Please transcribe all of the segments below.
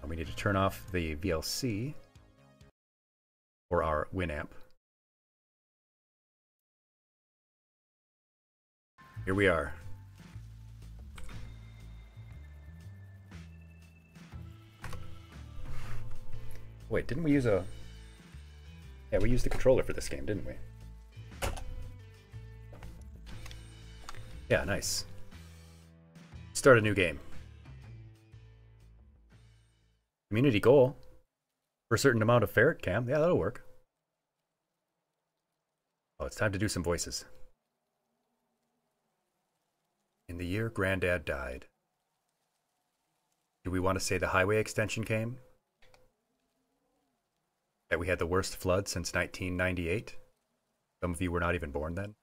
We need to turn off the VLC or our Winamp. Here we are. Wait, didn't we use a... Yeah, we used the controller for this game, didn't we? Yeah, nice. Start a new game. Community goal. For a certain amount of ferret cam. Yeah, that'll work. Oh, it's time to do some voices. In the year Granddad died. Do we want to say the highway extension came? That we had the worst flood since 1998? Some of you were not even born then.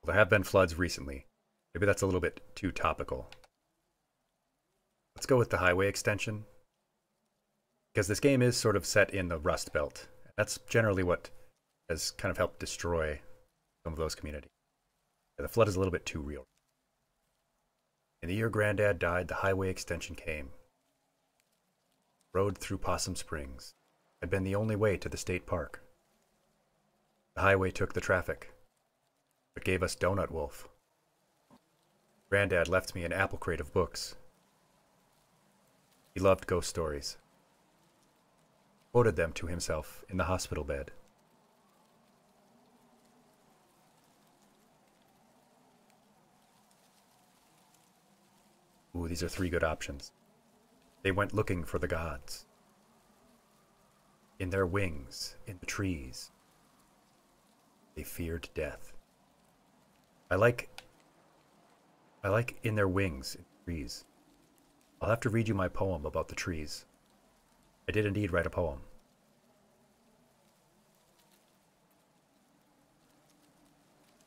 Well, there have been floods recently. Maybe that's a little bit too topical. Let's go with the highway extension. Because this game is sort of set in the Rust Belt. That's generally what has kind of helped destroy some of those communities. The flood is a little bit too real. In the year Granddad died, the highway extension came. Road through Possum Springs had been the only way to the state park. The highway took the traffic, but gave us Donut Wolf. Granddad left me an apple crate of books. He loved ghost stories. Quoted them to himself in the hospital bed. Ooh, these are 3 good options. They went looking for the gods. In their wings, in the trees. They feared death. I like in their wings, in the trees. I'll have to read you my poem about the trees. I did indeed write a poem.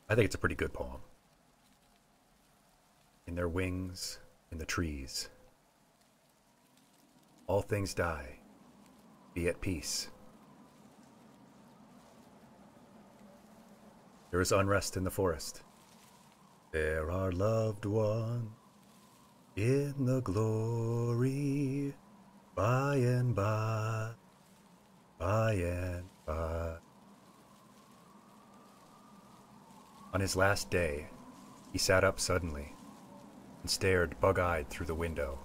I think it's a pretty good poem. In their wings, in the trees. All things die. Be at peace. There is unrest in the forest. There are loved ones in the glory by and by, by and by. On his last day, he sat up suddenly and stared bug-eyed through the window.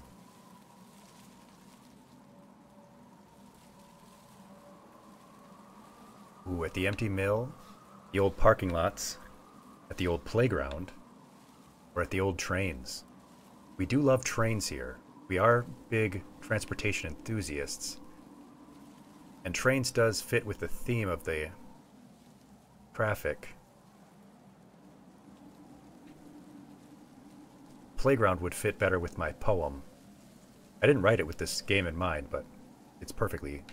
Ooh, at the empty mill, the old parking lots, at the old playground, or at the old trains. We do love trains here. We are big transportation enthusiasts. And trains does fit with the theme of the traffic. Playground would fit better with my poem. I didn't write it with this game in mind, but it's perfectly...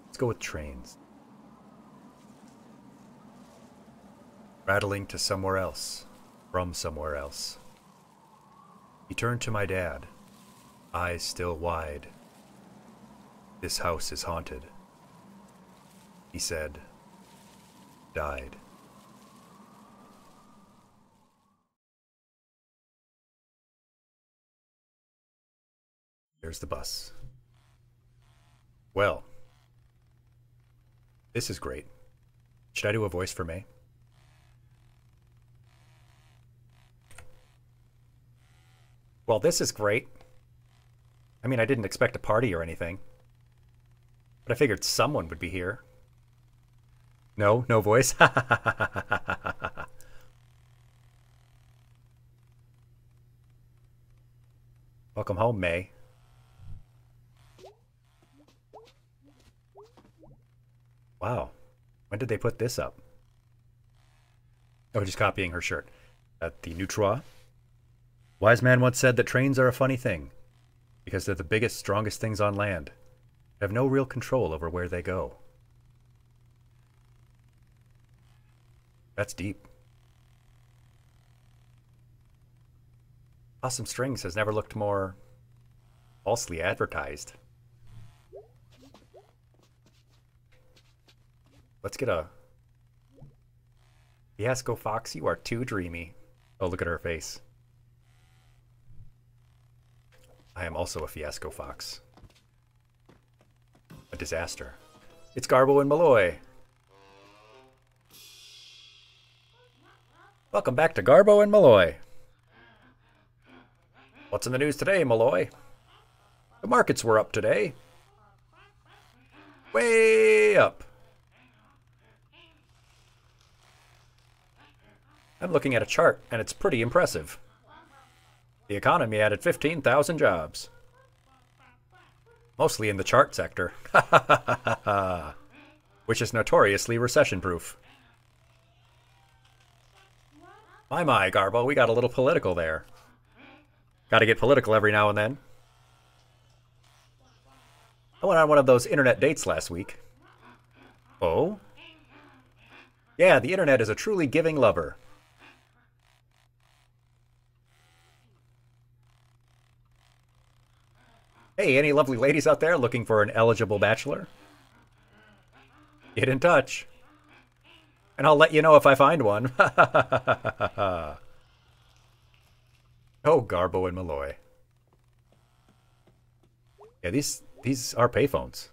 Let's go with trains. Rattling to somewhere else, from somewhere else. He turned to my dad, eyes still wide. This house is haunted. He said, died. There's the bus. Well, this is great. Should I do a voice for May? Well, this is great. I mean, I didn't expect a party or anything. But I figured someone would be here. No? No voice? Welcome home, May. Wow. When did they put this up? Oh, just copying her shirt. At the Neutrois. Wise man once said that trains are a funny thing, because they're the biggest, strongest things on land. They have no real control over where they go. That's deep. Possum Strings has never looked more falsely advertised. Let's get a... Fiasco Fox, you are too dreamy. Oh, look at her face. I am also a fiasco fox. A disaster. It's Garbo and Malloy. Welcome back to Garbo and Malloy. What's in the news today, Malloy? The markets were up today. Way up. I'm looking at a chart, and it's pretty impressive. The economy added 15,000 jobs. Mostly in the chart sector. Which is notoriously recession-proof. My, Garbo, we got a little political there. Gotta get political every now and then. I went on one of those internet dates last week. Oh? Yeah, the internet is a truly giving lover. Hey, any lovely ladies out there looking for an eligible bachelor? Get in touch. And I'll let you know if I find one. Oh, Garbo and Malloy. Yeah, these are payphones.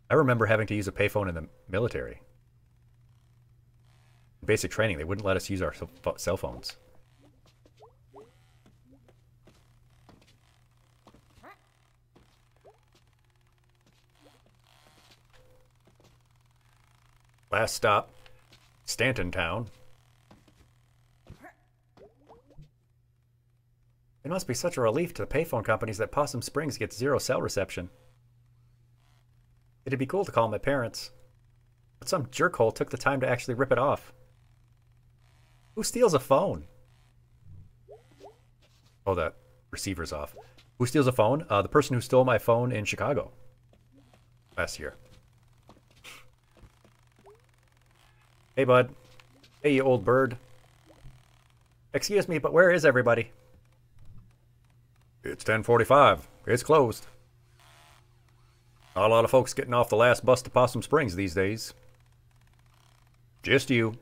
I remember having to use a payphone in the military. In basic training, they wouldn't let us use our cell phones. Last stop, Stanton Town. It must be such a relief to the payphone companies that Possum Springs gets 0 cell reception. It'd be cool to call my parents. But some jerkhole took the time to actually rip it off. Who steals a phone? Oh, the receiver's off. Who steals a phone? The person who stole my phone in Chicago last year. Hey, bud. Hey, you old bird. Excuse me, but where is everybody? It's 10:45. It's closed. Not a lot of folks getting off the last bus to Possum Springs these days. Just you.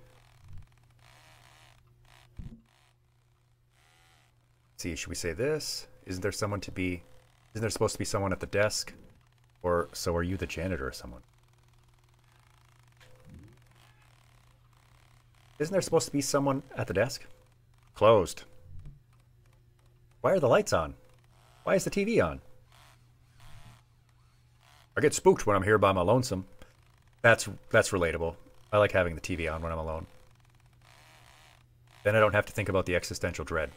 Let's see, should we say this? Isn't there supposed to be someone at the desk? Or so are you the janitor or someone? Isn't there supposed to be someone at the desk? Closed. Why are the lights on? Why is the TV on? I get spooked when I'm here by my lonesome. That's relatable. I like having the TV on when I'm alone. Then I don't have to think about the existential dread.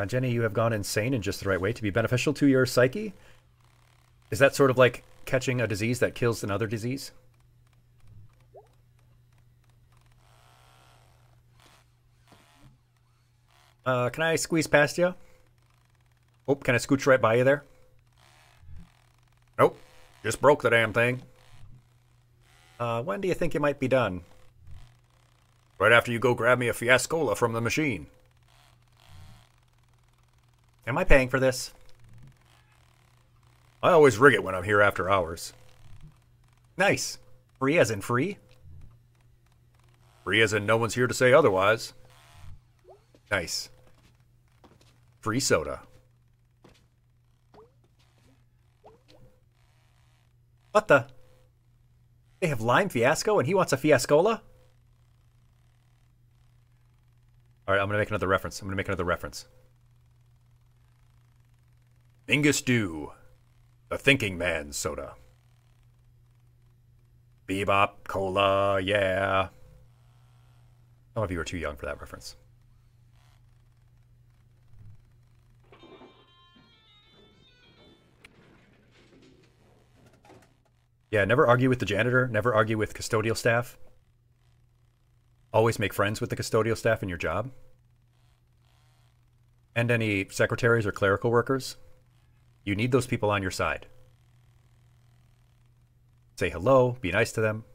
Jenny, you have gone insane in just the right way to be beneficial to your psyche? Is that sort of like catching a disease that kills another disease? Can I squeeze past you? Oh, can I scooch right by you there? Nope. Just broke the damn thing. When do you think you might be done? Right after you go grab me a fiascola from the machine. Am I paying for this? I always rig it when I'm here after hours. Nice. Free as in free? Free as in no one's here to say otherwise. Nice. Free soda. What the? They have lime fiasco and he wants a fiascola? Alright, I'm gonna make another reference. Mingus Dew. The thinking man's soda. Bebop, cola, yeah. Some of you are too young for that reference. Yeah, never argue with the janitor. Never argue with custodial staff. Always make friends with the custodial staff in your job. And any secretaries or clerical workers. You need those people on your side. Say hello, be nice to them.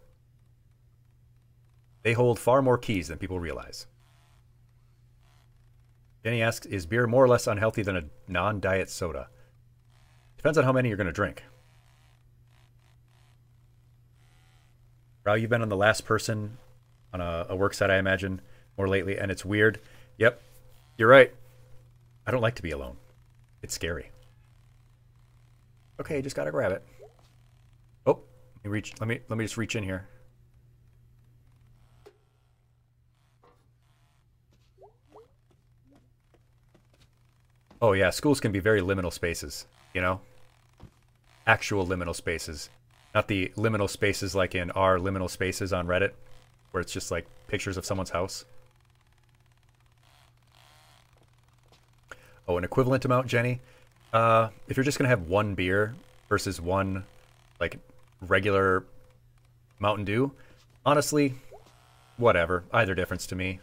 They hold far more keys than people realize. Jenny asks, is beer more or less unhealthy than a non-diet soda? Depends on how many you're going to drink. Rao, you've been on the last person on a work site, I imagine, more lately, and it's weird. Yep, you're right. I don't like to be alone. It's scary. Okay, just gotta grab it. Oh, let me just reach in here. Oh yeah, schools can be very liminal spaces, you know? Actual liminal spaces. Not the liminal spaces like in our liminal spaces on Reddit, where it's just like pictures of someone's house. Oh, an equivalent amount, Jenny? If you're just gonna have one beer versus one, like, regular Mountain Dew, honestly, whatever. Either difference to me.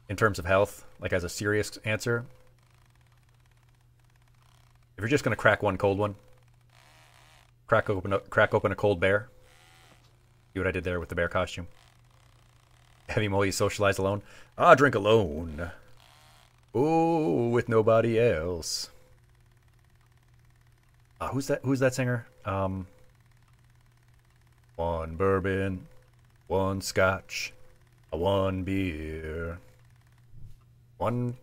In terms of health, like as a serious answer. If you're just gonna crack one cold one, crack open a cold bear. See what I did there with the bear costume. Heavy Mo, you socialize alone? I drink alone. Oh, with nobody else. Who's that singer? One bourbon, one scotch, one beer, one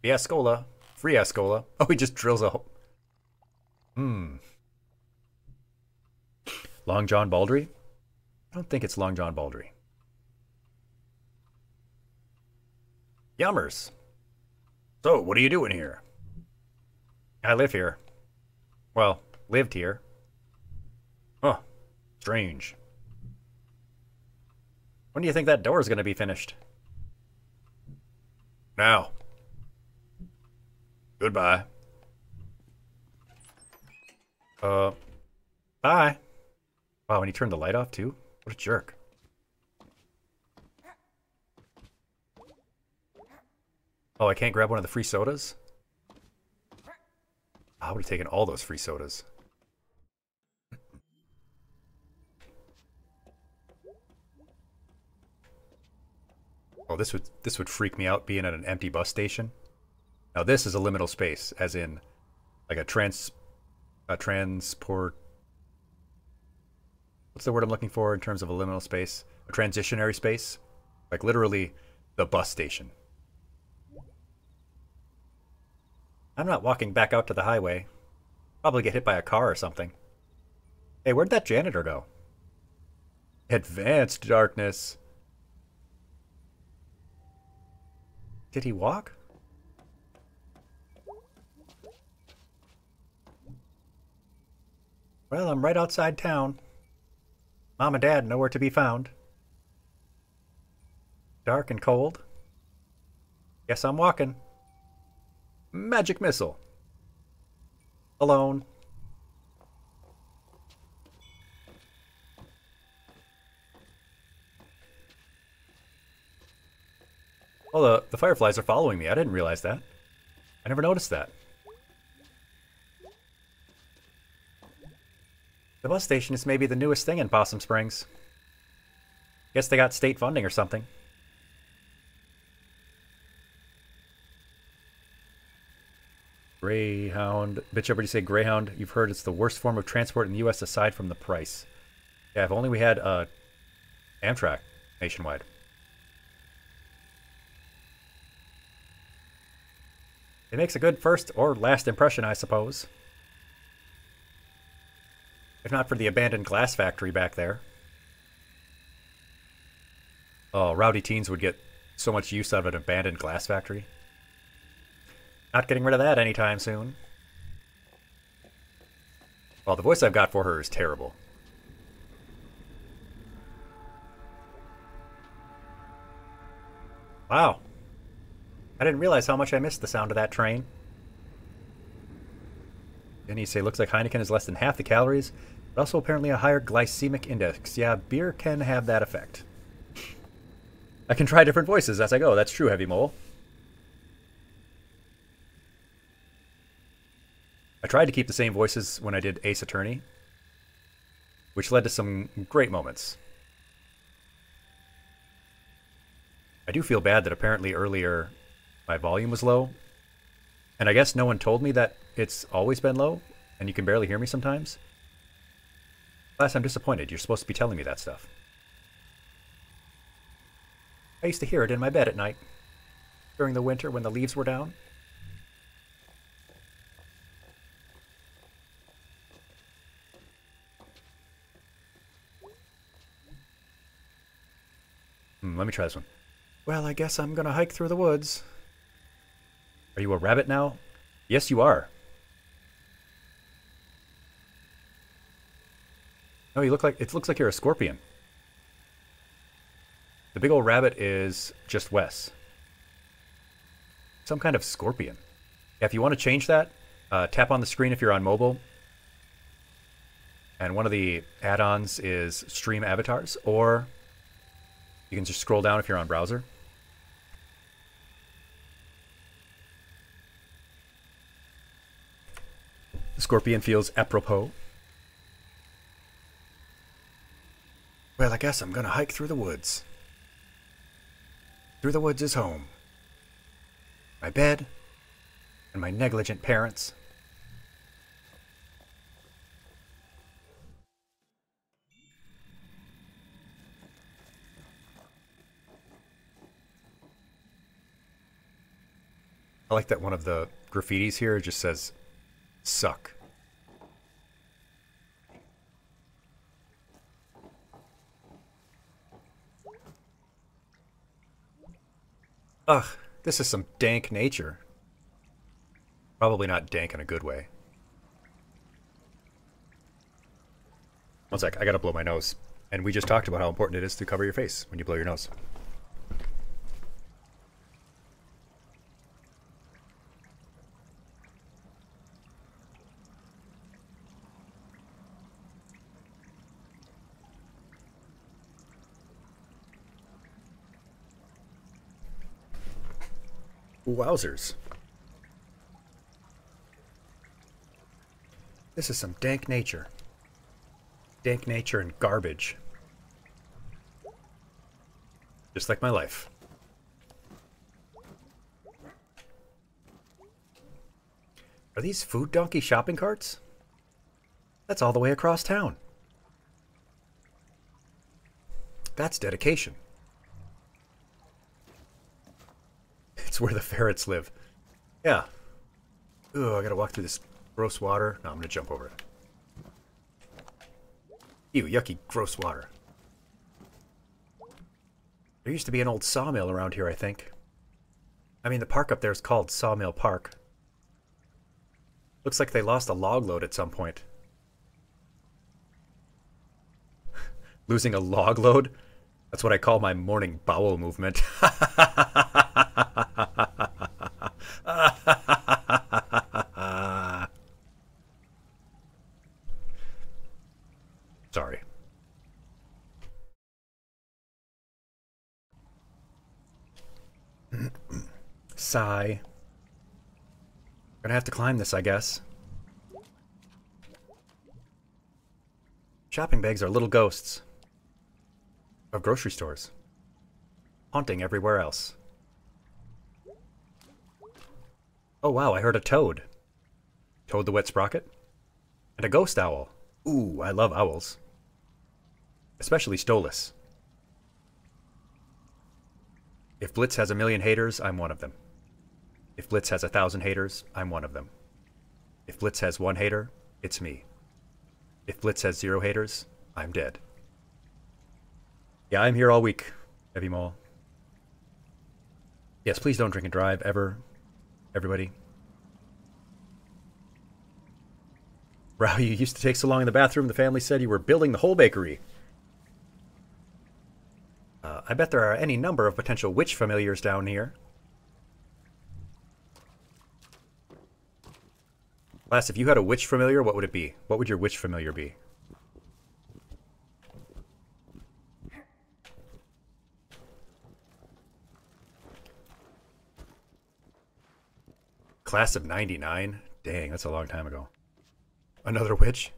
fiascola, free ascola. Oh, he just drills a hole. Long John Baldry? I don't think it's Long John Baldry. Yummers. So, what are you doing here? I live here. Well, lived here. Huh. Strange. When do you think that door is going to be finished? Now. Goodbye. Bye. Wow, and he turned the light off too? What a jerk. Oh, I can't grab one of the free sodas? I would have taken all those free sodas. Oh, this would freak me out being at an empty bus station. Now this is a liminal space, as in like a transport. What's the word I'm looking for in terms of a liminal space? A transitionary space, like literally the bus station. I'm not walking back out to the highway. Probably get hit by a car or something. Hey, where'd that janitor go? Advanced darkness. Did he walk? Well, I'm right outside town. Mom and Dad nowhere to be found. Dark and cold. Guess I'm walking. Magic missile. Alone. Oh, the fireflies are following me. I didn't realize that. I never noticed that. The bus station is maybe the newest thing in Possum Springs. Guess they got state funding or something. Greyhound. Bitch, everybody say Greyhound. You've heard it's the worst form of transport in the U.S. aside from the price. Yeah, if only we had Amtrak nationwide. It makes a good first or last impression, I suppose. If not for the abandoned glass factory back there. Oh, rowdy teens would get so much use out of an abandoned glass factory. Not getting rid of that anytime soon. Well, the voice I've got for her is terrible. Wow. I didn't realize how much I missed the sound of that train. Then you say, looks like Heineken is less than half the calories, but also apparently a higher glycemic index. Yeah, beer can have that effect. I can try different voices as I go. That's true, Heavy Mole. I tried to keep the same voices when I did Ace Attorney, which led to some great moments. I do feel bad that apparently earlier my volume was low, and I guess no one told me that it's always been low, and you can barely hear me sometimes? Class, I'm disappointed. You're supposed to be telling me that stuff. I used to hear it in my bed at night. During the winter when the leaves were down. Let me try this one. Well, I guess I'm gonna hike through the woods. Are you a rabbit now? Yes, you are. No, you look like it looks like you're a scorpion. The big old rabbit is just Wes. Some kind of scorpion. Yeah, if you want to change that, tap on the screen if you're on mobile. And one of the add-ons is stream avatars, or you can just scroll down if you're on browser. The scorpion feels apropos. Well, I guess I'm gonna hike through the woods. Through the woods is home. My bed, and my negligent parents. I like that one of the graffitis here just says, suck. Ugh, this is some dank nature. Probably not dank in a good way. One sec, I gotta blow my nose. And we just talked about how important it is to cover your face when you blow your nose. Wowzers. This is some dank nature. Dank nature and garbage. Just like my life. Are these food donkey shopping carts? That's all the way across town. That's dedication. It's where the ferrets live. Yeah. Ooh, I gotta walk through this gross water. No, I'm gonna jump over it. Ew, yucky, gross water. There used to be an old sawmill around here, I think. I mean, the park up there is called Sawmill Park. Looks like they lost a log load at some point. Losing a log load? That's what I call my morning bowel movement. Sorry. Sigh. Gonna have to climb this, I guess. Shopping bags are little ghosts of grocery stores, haunting everywhere else. Oh wow, I heard a toad. Toad the Wet Sprocket? And a ghost owl. Ooh, I love owls. Especially Stolas. If Blitz has 1,000,000 haters, I'm one of them. If Blitz has 1,000 haters, I'm one of them. If Blitz has 1 hater, it's me. If Blitz has 0 haters, I'm dead. Yeah, I'm here all week, Heavy Mole. Yes, please don't drink and drive, ever. Everybody. Wow, you used to take so long in the bathroom, the family said you were building the whole bakery. I bet there are any number of potential witch familiars down here. Lass, if you had a witch familiar, what would it be? What would your witch familiar be? Class of 99? Dang, that's a long time ago. Another witch?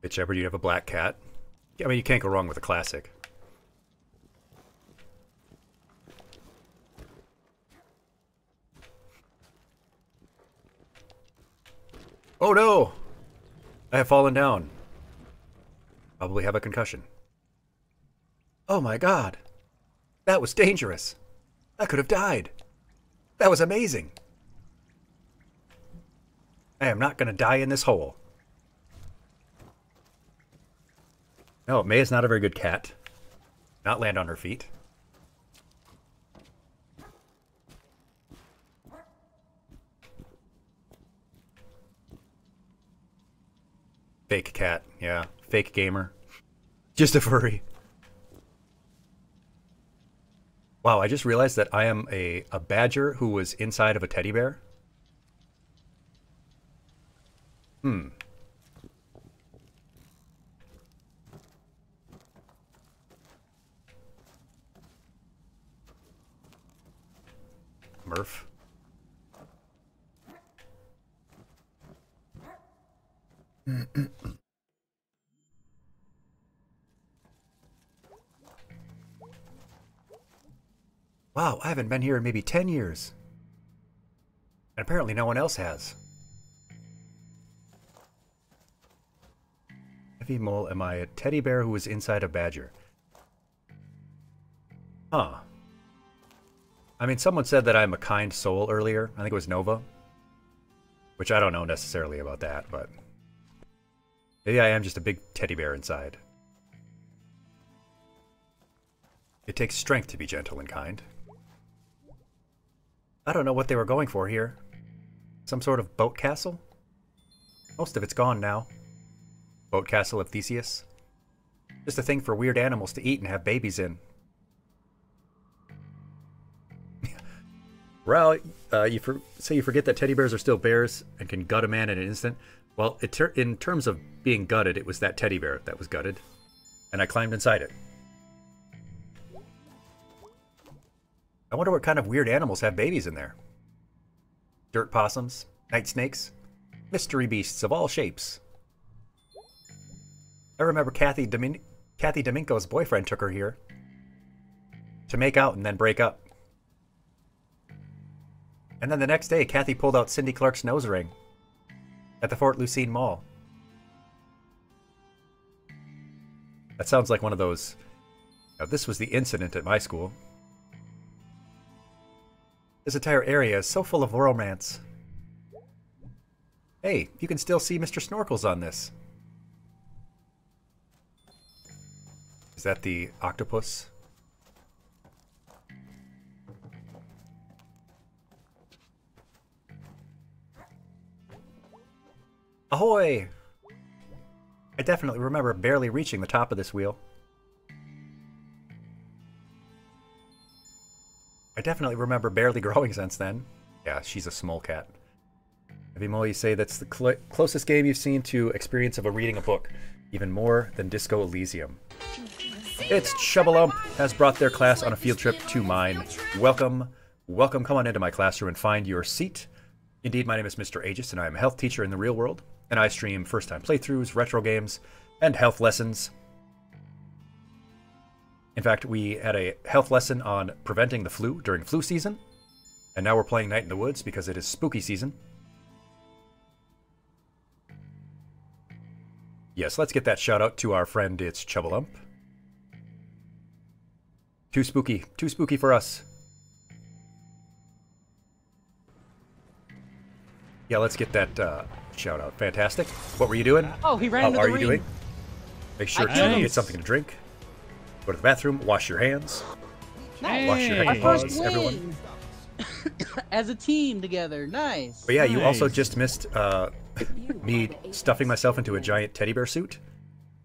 Bitch, ever do you have a black cat? I mean, you can't go wrong with a classic. Oh no! I have fallen down. Probably have a concussion. Oh my god! That was dangerous! I could have died! That was amazing! I am not gonna die in this hole. No, May is not a very good cat. Not land on her feet. Fake cat, yeah. Fake gamer. Just a furry. Wow, I just realized that I am a badger who was inside of a teddy bear. Hmm. Murph. Wow, I haven't been here in maybe 10 years. And apparently no one else has. Heavy mole, am I a teddy bear who was inside a badger? Huh. I mean, someone said that I'm a kind soul earlier. I think it was Nova. Which I don't know necessarily about that, but... maybe I am just a big teddy bear inside. It takes strength to be gentle and kind. I don't know what they were going for here. Some sort of boat castle? Most of it's gone now. Boat castle of Theseus. Just a thing for weird animals to eat and have babies in. Ral, you forget that teddy bears are still bears and can gut a man in an instant. Well, in terms of being gutted, it was that teddy bear that was gutted. And I climbed inside it. I wonder what kind of weird animals have babies in there. Dirt possums, night snakes, mystery beasts of all shapes. I remember Kathy Domingo's boyfriend took her here to make out and then break up. And then the next day, Kathy pulled out Cindy Clark's nose ring at the Fort Lucine Mall. That sounds like one of those... Now, this was the incident at my school. This entire area is so full of romance. Hey, you can still see Mr. Snorkels on this. Is that the octopus? Ahoy! I definitely remember barely reaching the top of this wheel. I definitely remember barely growing since then. Yeah, she's a small cat. Heavy Mole, you say that's the closest game you've seen to experience of reading a book, even more than Disco Elysium. It's Chubalump has brought their class on a field trip to mine. Welcome, welcome, come on into my classroom and find your seat. Indeed, my name is Mr. Aegis, and I am a health teacher in the real world, and I stream first-time playthroughs, retro games, and health lessons. In fact, we had a health lesson on preventing the flu during flu season, and now we're playing Night in the Woods because it is spooky season. Yes, let's get that shout out to our friend, it's Chubalump. Too spooky for us. Yeah, let's get that shout out. Fantastic. What were you doing? Oh, he ran into the ring. How are you doing? Make sure to get something to drink. Go to the bathroom. Wash your hands. Nice. Wash your Our hands, first win. everyone. As a team together. Nice. But yeah, you also just missed me stuffing myself into a giant teddy bear suit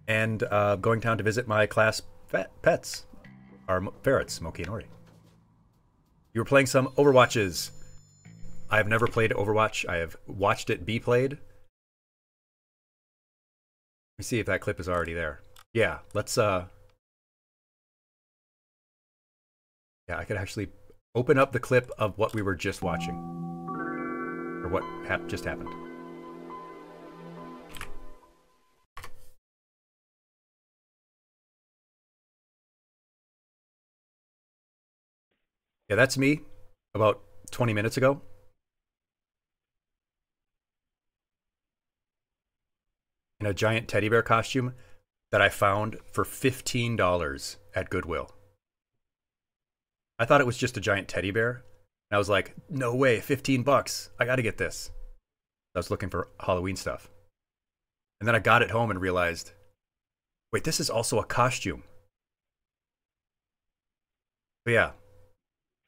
and going down to visit my class pets, our ferrets, Smokey and Ori. You were playing some Overwatches. I have never played Overwatch. I have watched it be played. Let me see if that clip is already there. Yeah, let's yeah, I could actually open up the clip of what we were just watching. Or what just happened. Yeah, that's me about 20 minutes ago. in a giant teddy bear costume that I found for $15 at Goodwill. I thought it was just a giant teddy bear. And I was like, no way, 15 bucks. I got to get this. I was looking for Halloween stuff. And then I got it home and realized, wait, this is also a costume. But yeah,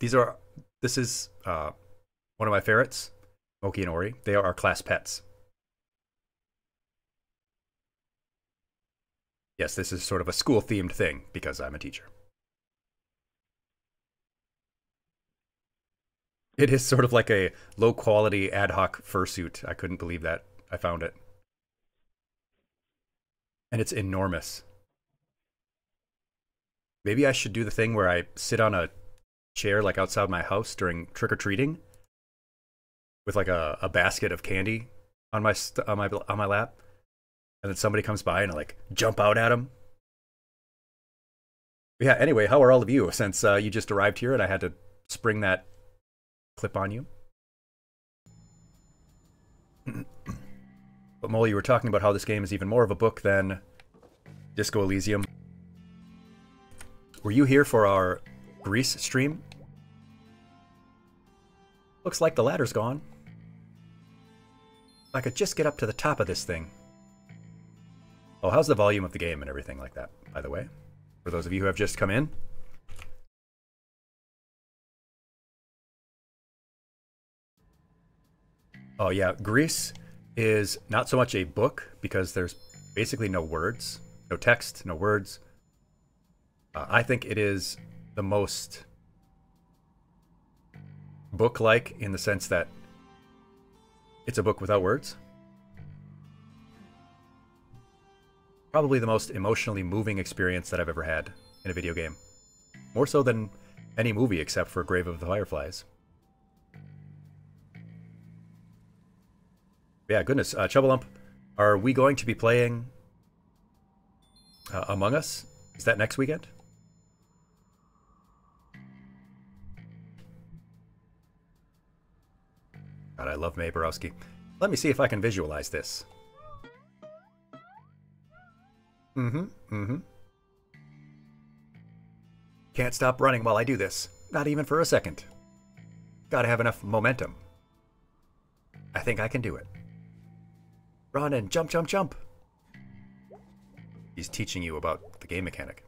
this is one of my ferrets, Moki and Ori. They are our class pets. Yes, this is sort of a school-themed thing because I'm a teacher. It is sort of like a low-quality ad hoc fursuit. I couldn't believe that. I found it. And it's enormous. Maybe I should do the thing where I sit on a chair like outside my house during trick-or-treating with like a basket of candy on my lap. And then somebody comes by and I like jump out at them. Yeah, anyway, how are all of you since you just arrived here and I had to spring that clip on you? But Molly, you were talking about how this game is even more of a book than Disco Elysium. Were you here for our Greece stream? Looks like the ladder's gone. I could just get up to the top of this thing. Oh, how's the volume of the game and everything like that, by the way? For those of you who have just come in. Oh yeah, Greece is not so much a book because there's basically no words, no text, no words. I think it is the most book-like in the sense that it's a book without words. Probably the most emotionally moving experience that I've ever had in a video game. More so than any movie except for Grave of the Fireflies. Yeah, goodness. Chubbelump, are we going to be playing Among Us? Is that next weekend? God, I love Mae Borowski. Let me see if I can visualize this. Can't stop running while I do this. Not even for a second. Gotta have enough momentum. I think I can do it. Run and jump, jump, jump. He's teaching you about the game mechanic.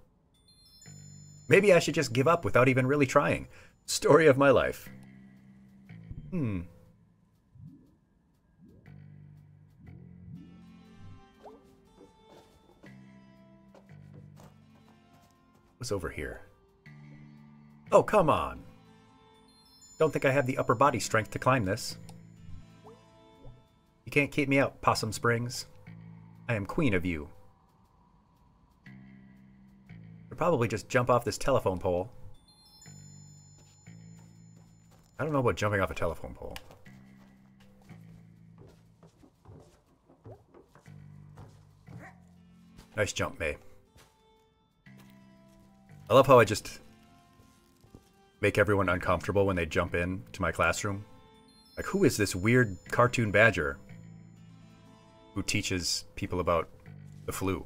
Maybe I should just give up without even really trying. Story of my life. What's over here? Oh, come on. Don't think I have the upper body strength to climb this. You can't keep me out, Possum Springs. I am queen of you. I'll probably just jump off this telephone pole. I don't know about jumping off a telephone pole. Nice jump, Mae. I love how I just make everyone uncomfortable when they jump in to my classroom. Like, who is this weird cartoon badger who teaches people about the flu?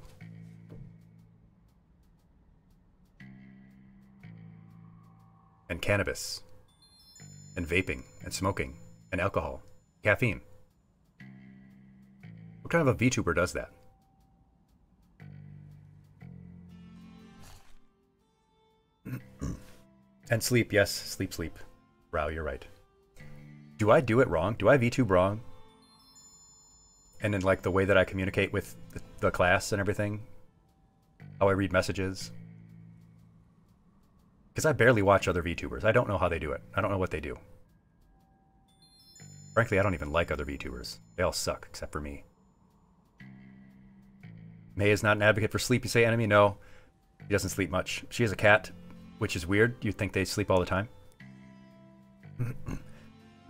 And cannabis. And vaping. And smoking. And alcohol. Caffeine. What kind of a VTuber does that? And sleep, yes. Sleep, sleep. Rao, you're right. Do I do it wrong? Do I VTube wrong? And in like the way that I communicate with the class and everything? How I read messages? Because I barely watch other VTubers. I don't know how they do it. I don't know what they do. Frankly, I don't even like other VTubers. They all suck, except for me. Mae is not an advocate for sleep, you say, enemy? No. She doesn't sleep much. She has a cat, which is weird. You'd think they sleep all the time.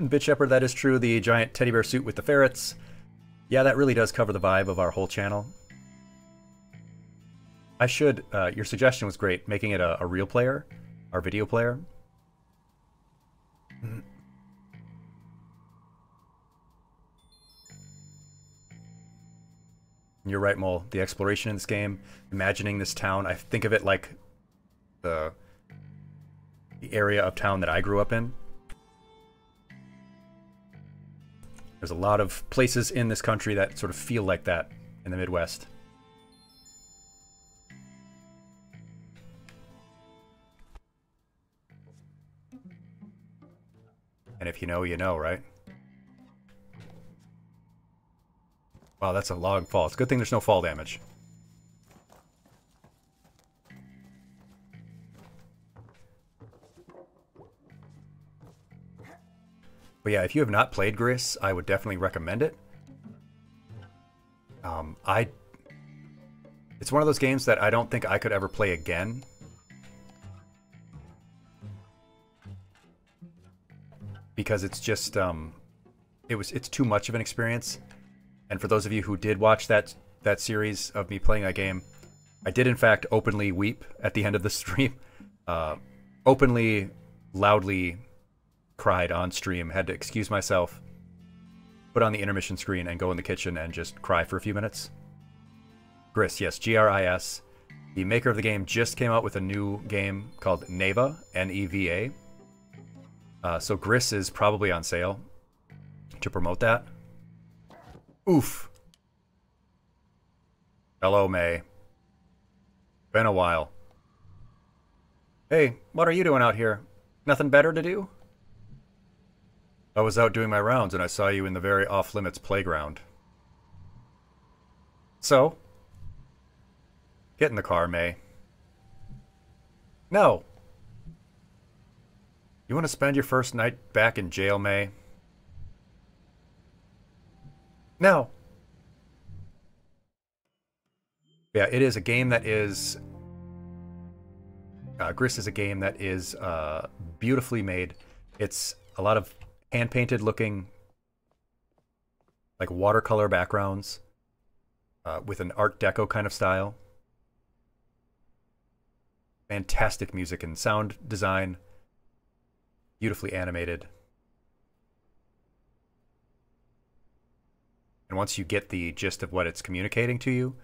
Bit Shepherd, that is true. The giant teddy bear suit with the ferrets. Yeah, that really does cover the vibe of our whole channel. I should, your suggestion was great, making it a real player, our video player. You're right, Mole. The exploration in this game, imagining this town, I think of it like the area of town that I grew up in. There's a lot of places in this country that sort of feel like that in the Midwest. And if you know, you know, right? Wow, that's a log fall. It's a good thing there's no fall damage. But yeah, if you have not played Gris, I would definitely recommend it. It's one of those games that I don't think I could ever play again. Because it's just, it's too much of an experience. And for those of you who did watch that series of me playing that game, I did in fact openly weep at the end of the stream. Openly, loudly cried on stream, had to excuse myself, put on the intermission screen, and go in the kitchen and just cry for a few minutes. Gris, yes, Gris. The maker of the game just came out with a new game called Neva, N-E-V-A. So Gris is probably on sale to promote that. Oof. Hello, May. Been a while. Hey, what are you doing out here? Nothing better to do? I was out doing my rounds and I saw you in the very off-limits playground. So? Get in the car, May. No. You want to spend your first night back in jail, May? No. Yeah, it is a game that is... Gris is a game that is beautifully made. It's a lot of hand-painted looking, like watercolor backgrounds with an Art Deco kind of style. Fantastic music and sound design. Beautifully animated. And once you get the gist of what it's communicating to you,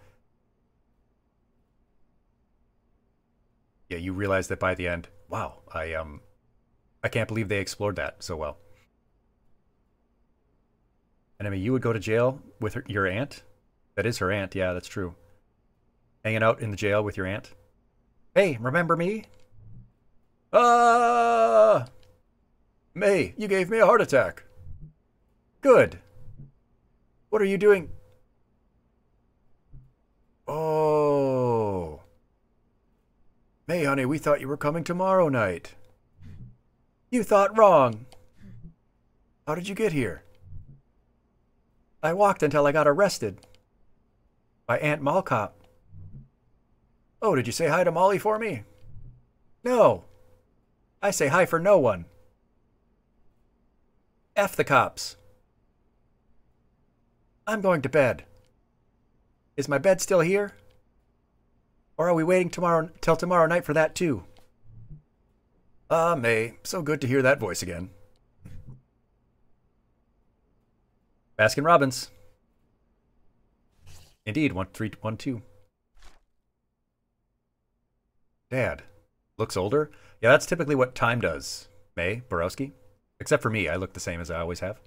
yeah, you realize that by the end, wow, I can't believe they explored that so well. And I mean, you would go to jail with your aunt? That is her aunt, yeah, that's true. Hanging out in the jail with your aunt? Hey, remember me? Ah! May, you gave me a heart attack. Good. What are you doing? Oh. May, honey, we thought you were coming tomorrow night. You thought wrong. How did you get here? I walked until I got arrested. By Aunt Mallcop. Oh, did you say hi to Molly for me? No. I say hi for no one. F the cops. I'm going to bed. Is my bed still here? Or are we waiting till tomorrow night for that too? Ah, May, so good to hear that voice again. Baskin Robbins. Indeed, 1312. Dad. Looks older? Yeah, that's typically what time does, May, Borowski. Except for me, I look the same as I always have.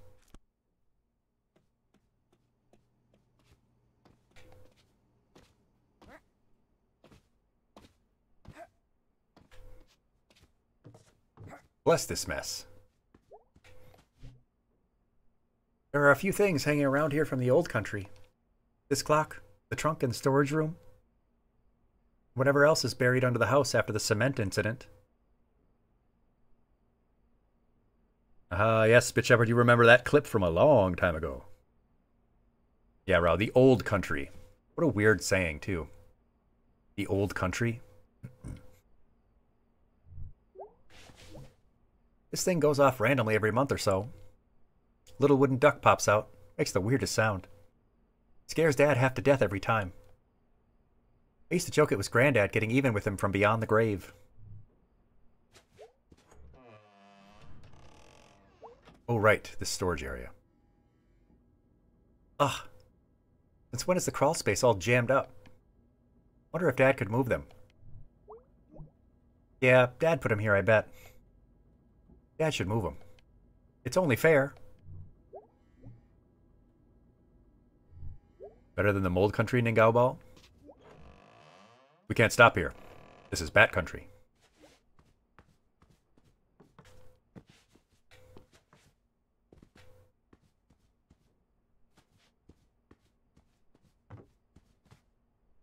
Bless this mess. There are a few things hanging around here from the old country. This clock, the trunk in the storage room, whatever else is buried under the house after the cement incident. Yes, Spit Shepherd, you remember that clip from a long time ago. Yeah, Rao, the old country. What a weird saying, too. The old country. This thing goes off randomly every month or so. Little wooden duck pops out. Makes the weirdest sound. Scares Dad half to death every time. I used to joke it was Granddad getting even with him from beyond the grave. Oh, right. This storage area. Ugh. Since when is the crawl space all jammed up? Wonder if Dad could move them. Yeah, Dad put them here, I bet. Dad should move them. It's only fair. Better than the mold country, Ningao Ball? We can't stop here. This is Bat Country.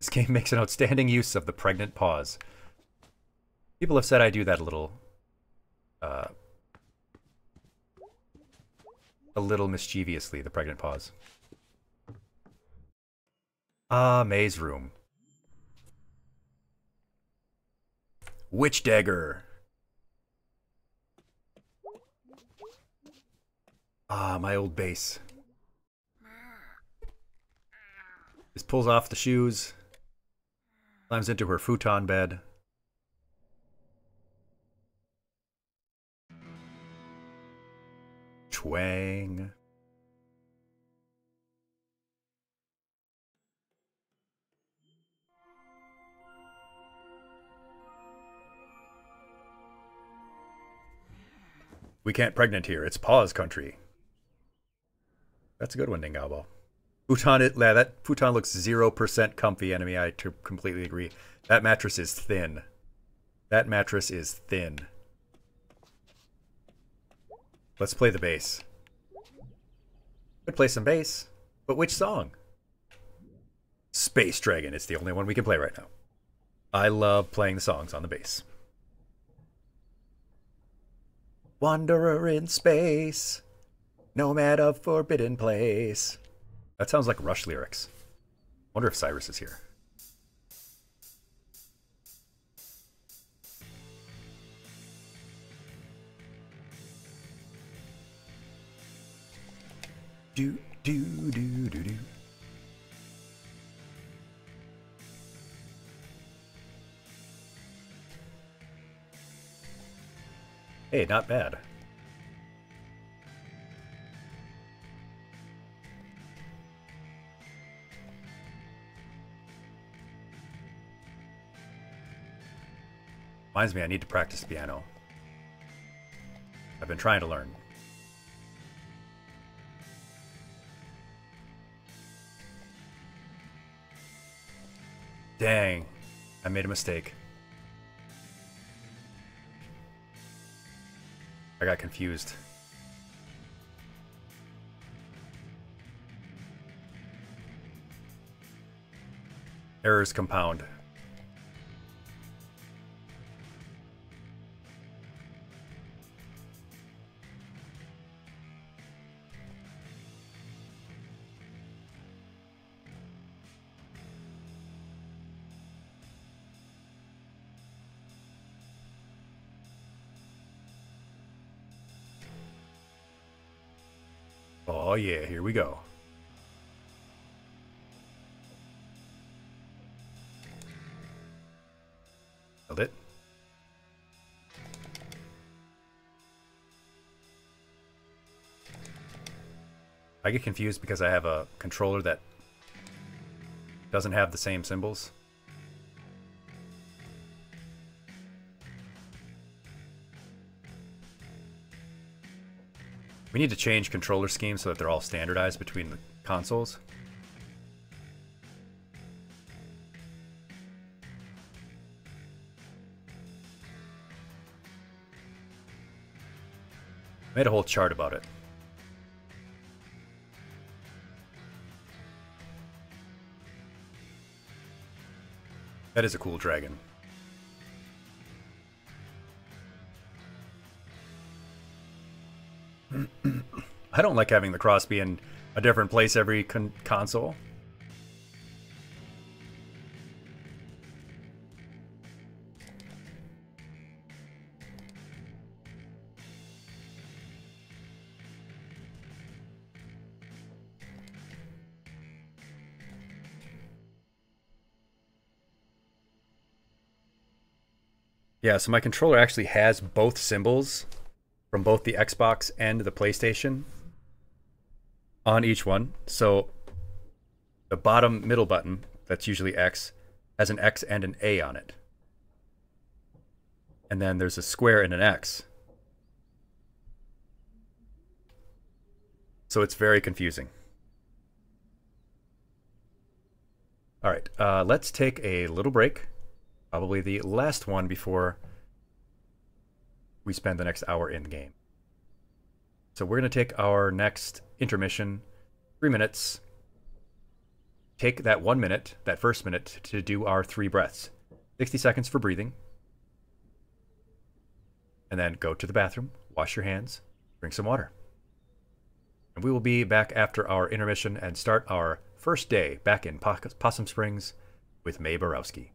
This game makes an outstanding use of the pregnant pause. People have said I do that a little mischievously, the pregnant pause. Ah, maze room. Witch dagger. Ah, my old base. This pulls off the shoes. Climbs into her futon bed. Twang. We can't pregnant here. It's pause country. That's a good one, Ningabo. Futon, that futon looks 0% comfy, enemy. I completely agree. That mattress is thin. That mattress is thin. Let's play the bass. Could play some bass, but which song? Space Dragon is the only one we can play right now. I love playing the songs on the bass. Wanderer in space, nomad of forbidden place. That sounds like Rush lyrics. Wonder if Cyrus is here. Do do do do do. Hey, not bad. Reminds me, I need to practice piano. I've been trying to learn. Dang, I made a mistake. I got confused. Errors compound. Oh yeah, here we go. Nailed it. I get confused because I have a controller that doesn't have the same symbols. We need to change controller schemes so that they're all standardized between the consoles. I made a whole chart about it. That is a cool dragon. I don't like having the cross be in a different place every console. Yeah, so my controller actually has both symbols from both the Xbox and the PlayStation on each one. So The bottom middle button, that's usually X, has an X and an A on it. And then there's a square and an X. So it's very confusing. All right, let's take a little break. Probably the last one before we spend the next hour in the game. So we're going to take our next intermission, 3 minutes. Take that 1 minute, that first minute, to do our 3 breaths. 60 seconds for breathing. And then go to the bathroom, wash your hands, drink some water. And we will be back after our intermission and start our first day back in Possum Springs with Mae Borowski.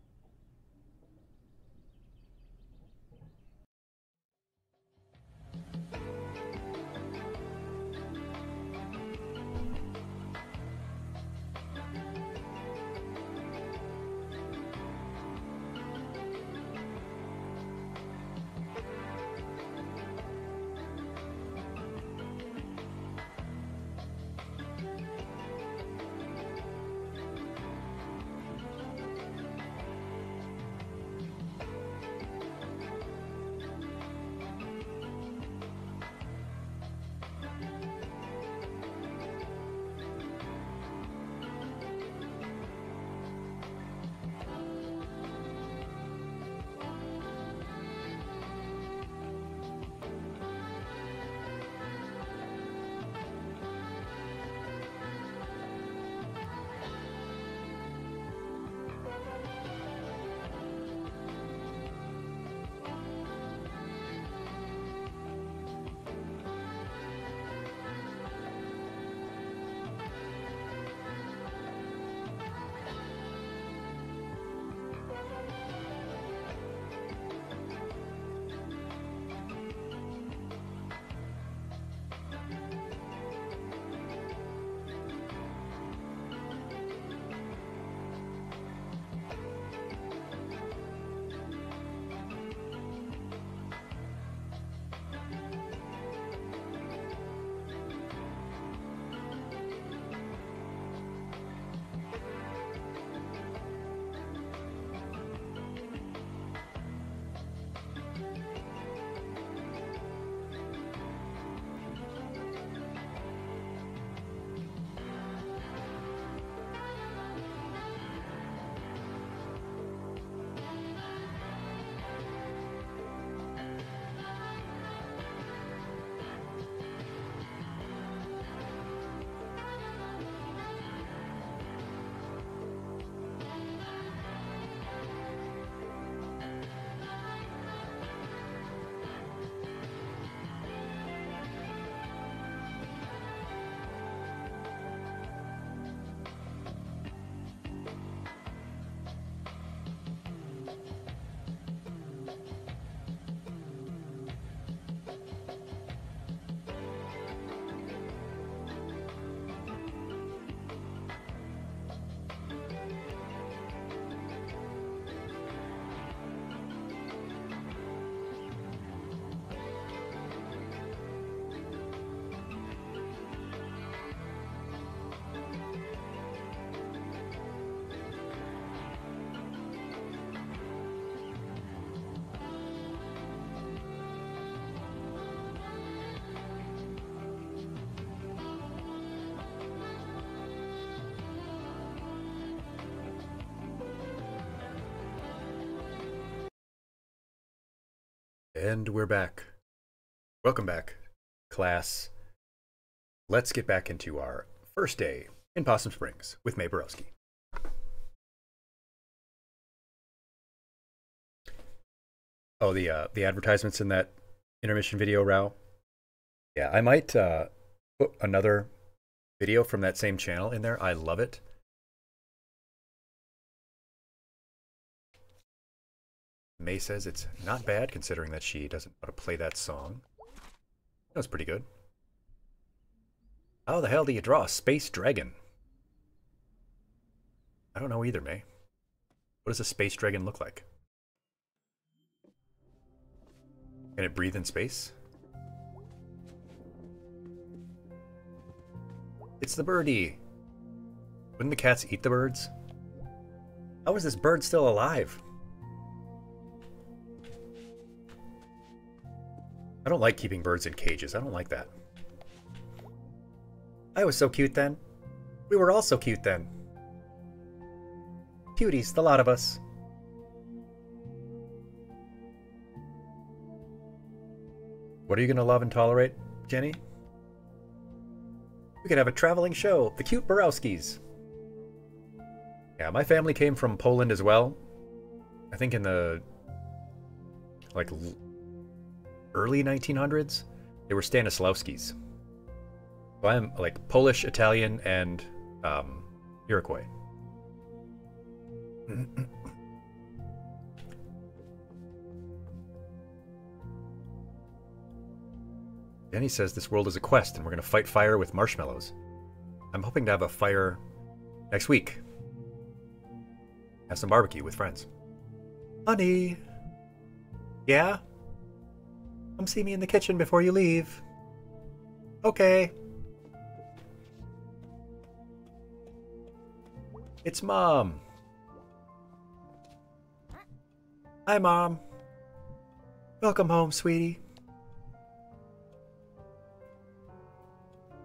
And we're back. Welcome back, class. Let's get back into our first day in Possum Springs with Mae Borowski. Oh, the advertisements in that intermission video, Rao? Yeah, I might put another video from that same channel in there. I love it. Mae says it's not bad considering that she doesn't know how to play that song. That was pretty good. How the hell do you draw a space dragon? I don't know either, Mae. What does a space dragon look like? Can it breathe in space? It's the birdie. Wouldn't the cats eat the birds? How is this bird still alive? I don't like keeping birds in cages. I don't like that. I was so cute then. We were all so cute then. Cuties, the lot of us. What are you gonna love and tolerate, Jenny? We could have a traveling show, the Cute Borowskis. Yeah, my family came from Poland as well. I think in the like early 1900s. They were Stanislawskis. So I'm like Polish, Italian, and Iroquois. Jenny says this world is a quest and we're going to fight fire with marshmallows. I'm hoping to have a fire next week. Have some barbecue with friends. Honey. Yeah? Come see me in the kitchen before you leave. Okay. It's Mom. Hi, Mom. Welcome home, sweetie.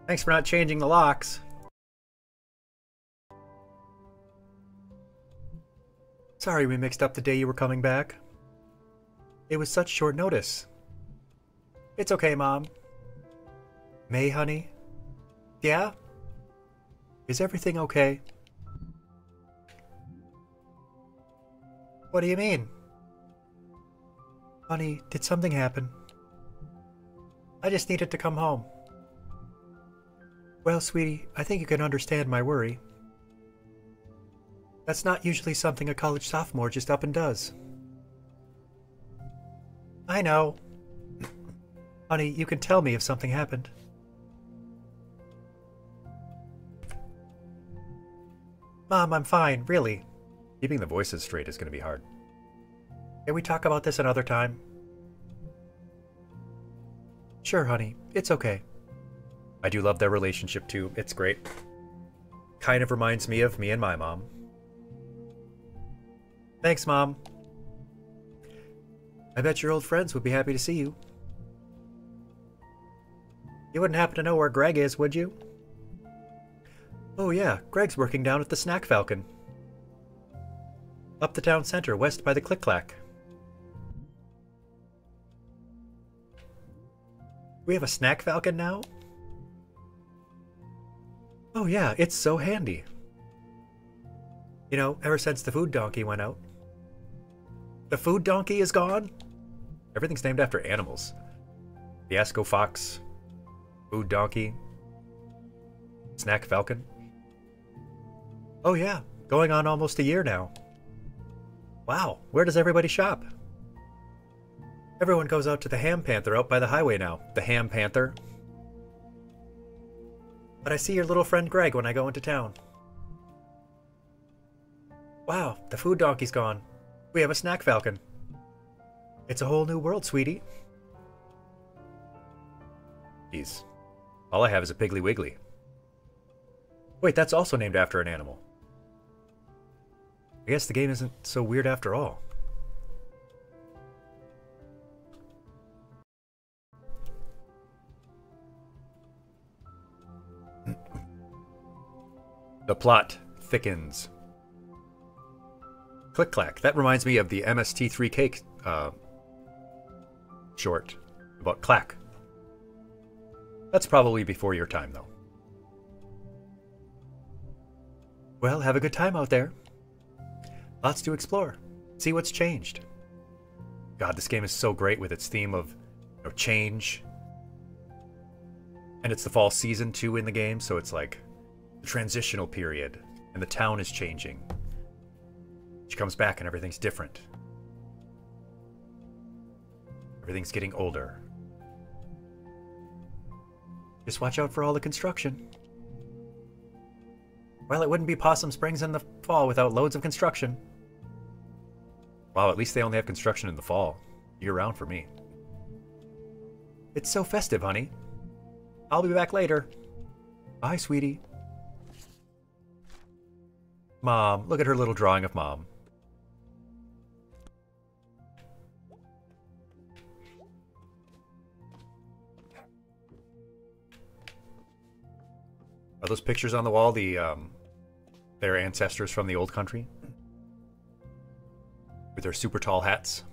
Thanks for not changing the locks. Sorry we mixed up the day you were coming back. It was such short notice. It's okay, Mom. May, honey? Yeah? Is everything okay? What do you mean? Honey, did something happen? I just needed to come home. Well, sweetie, I think you can understand my worry. That's not usually something a college sophomore just up and does. I know. Honey, you can tell me if something happened. Mom, I'm fine, really. Keeping the voices straight is going to be hard. Can we talk about this another time? Sure, honey. It's okay. I do love their relationship, too. It's great. Kind of reminds me of me and my mom. Thanks, Mom. I bet your old friends would be happy to see you. You wouldn't happen to know where Greg is, would you? Oh yeah, Greg's working down at the Snack Falcon. Up the town center, west by the Click-Clack. We have a Snack Falcon now? Oh yeah, it's so handy. You know, ever since the food donkey went out. The food donkey is gone? Everything's named after animals. Fiasco Fox, Food Donkey, Snack Falcon. Oh yeah, going on almost a year now. Wow, where does everybody shop? Everyone goes out to the Ham Panther out by the highway now. The Ham Panther. But I see your little friend Greg when I go into town. Wow, the food donkey's gone. We have a Snack Falcon. It's a whole new world, sweetie. Jeez. All I have is a Piggly Wiggly. Wait, that's also named after an animal. I guess the game isn't so weird after all. The plot thickens. Click-Clack. That reminds me of the MST3K short about clack. That's probably before your time, though. Well, have a good time out there. Lots to explore. See what's changed. God, this game is so great with its theme of change. And it's the fall season, too, in the game, so it's like the transitional period, and the town is changing. She comes back and everything's different. Everything's getting older. Just watch out for all the construction. Well, it wouldn't be Possum Springs in the fall without loads of construction. Wow, at least they only have construction in the fall. Year-round for me. It's so festive, honey. I'll be back later. Bye, sweetie. Mom. Look at her little drawing of Mom. Are those pictures on the wall their ancestors from the old country? With their super tall hats?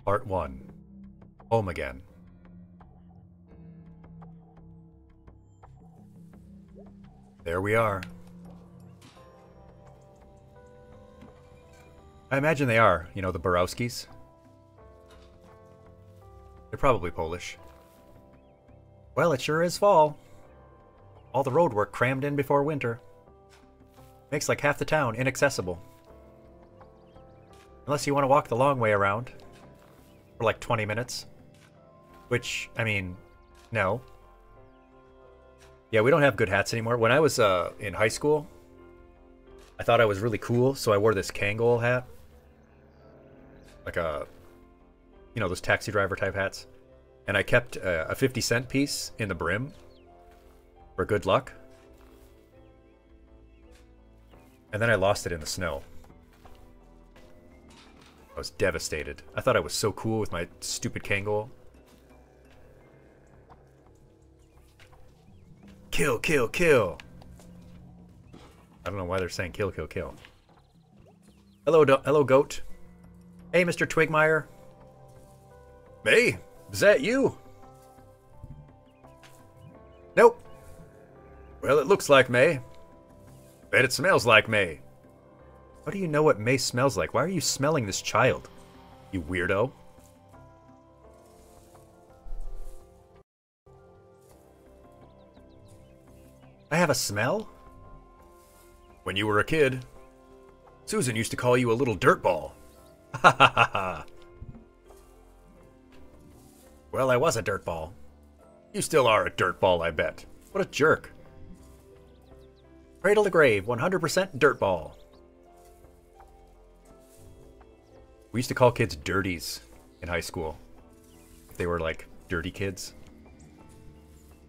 Part 1. Home again. There we are. I imagine they are, you know, the Borowskis. They're probably Polish. Well, it sure is fall. All the road work crammed in before winter. Makes like half the town inaccessible. Unless you want to walk the long way around. For like 20 minutes. Which, I mean, no. Yeah, we don't have good hats anymore. When I was in high school, I thought I was really cool, so I wore this Kangol hat. Like a, you know, those taxi driver type hats. And I kept a 50-cent piece in the brim for good luck. And then I lost it in the snow. I was devastated. I thought I was so cool with my stupid Kangol. Kill, kill, kill. I don't know why they're saying kill, kill, kill. Hello, hello, goat. Hey, Mr. Twigmeyer. May, is that you? Nope. Well, it looks like May. Bet it smells like May. How do you know what May smells like? Why are you smelling this child, you weirdo? I have a smell? When you were a kid, Susan used to call you a little dirtball. Ha ha ha ha. Well, I was a dirtball. You still are a dirtball, I bet. What a jerk. Cradle to grave, 100% dirtball. We used to call kids dirties in high school. They were like dirty kids.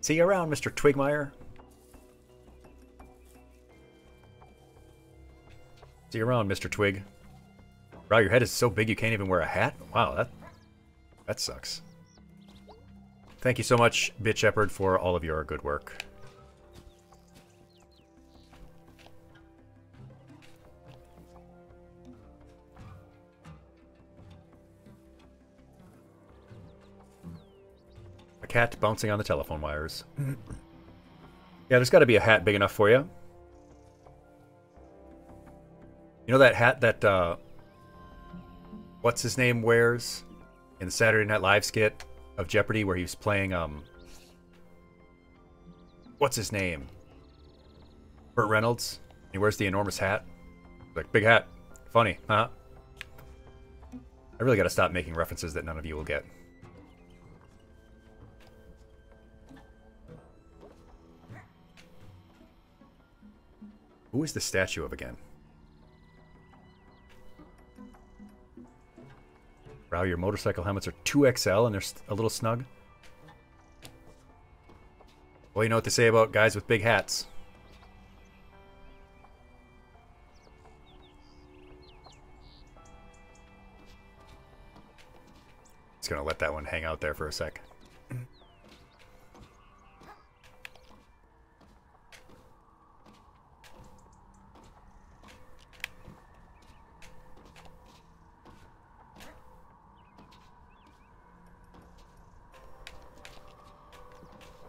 See you around, Mr. Twigmeyer. See you around, Mr. Twig. Wow, your head is so big you can't even wear a hat? Wow, that sucks. Thank you so much, Bit Shepherd, for all of your good work. A cat bouncing on the telephone wires. Yeah, there's got to be a hat big enough for you. You know that hat that, what's his name wears in the Saturday Night Live skit of Jeopardy where he was playing, what's his name? Burt Reynolds. He wears the enormous hat. Like, big hat. Funny, huh? I really gotta stop making references that none of you will get. Who is the statue of again? Wow, your motorcycle helmets are 2XL and they're a little snug. Well, you know what they say about guys with big hats. Just gonna let that one hang out there for a sec.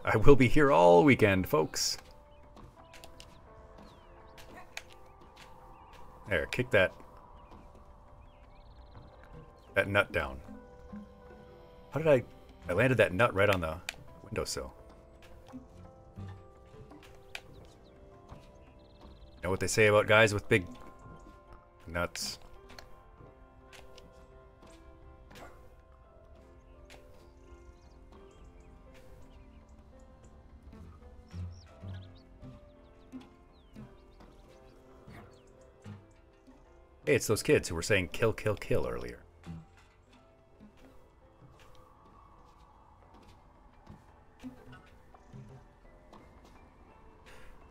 I will be here all weekend, folks. There, kick that nut down. How did I landed that nut right on the windowsill. You know what they say about guys with big nuts? Hey, it's those kids who were saying kill, kill, kill earlier.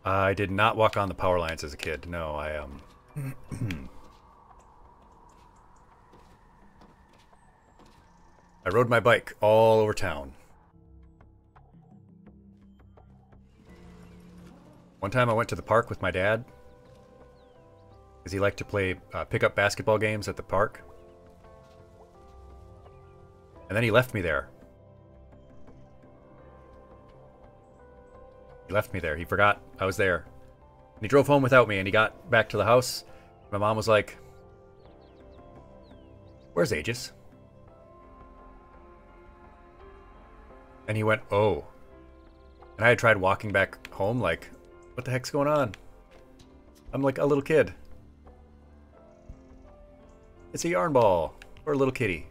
I did not walk on the power lines as a kid. No, I rode my bike all over town. One time I went to the park with my dad because he liked to play pickup basketball games at the park. And then he left me there. He left me there. He forgot I was there. And he drove home without me, and he got back to the house. My mom was like, "Where's Aegis?" And he went, "Oh." And I had tried walking back home like, what the heck's going on? I'm like a little kid. It's a yarn ball. Or a little kitty.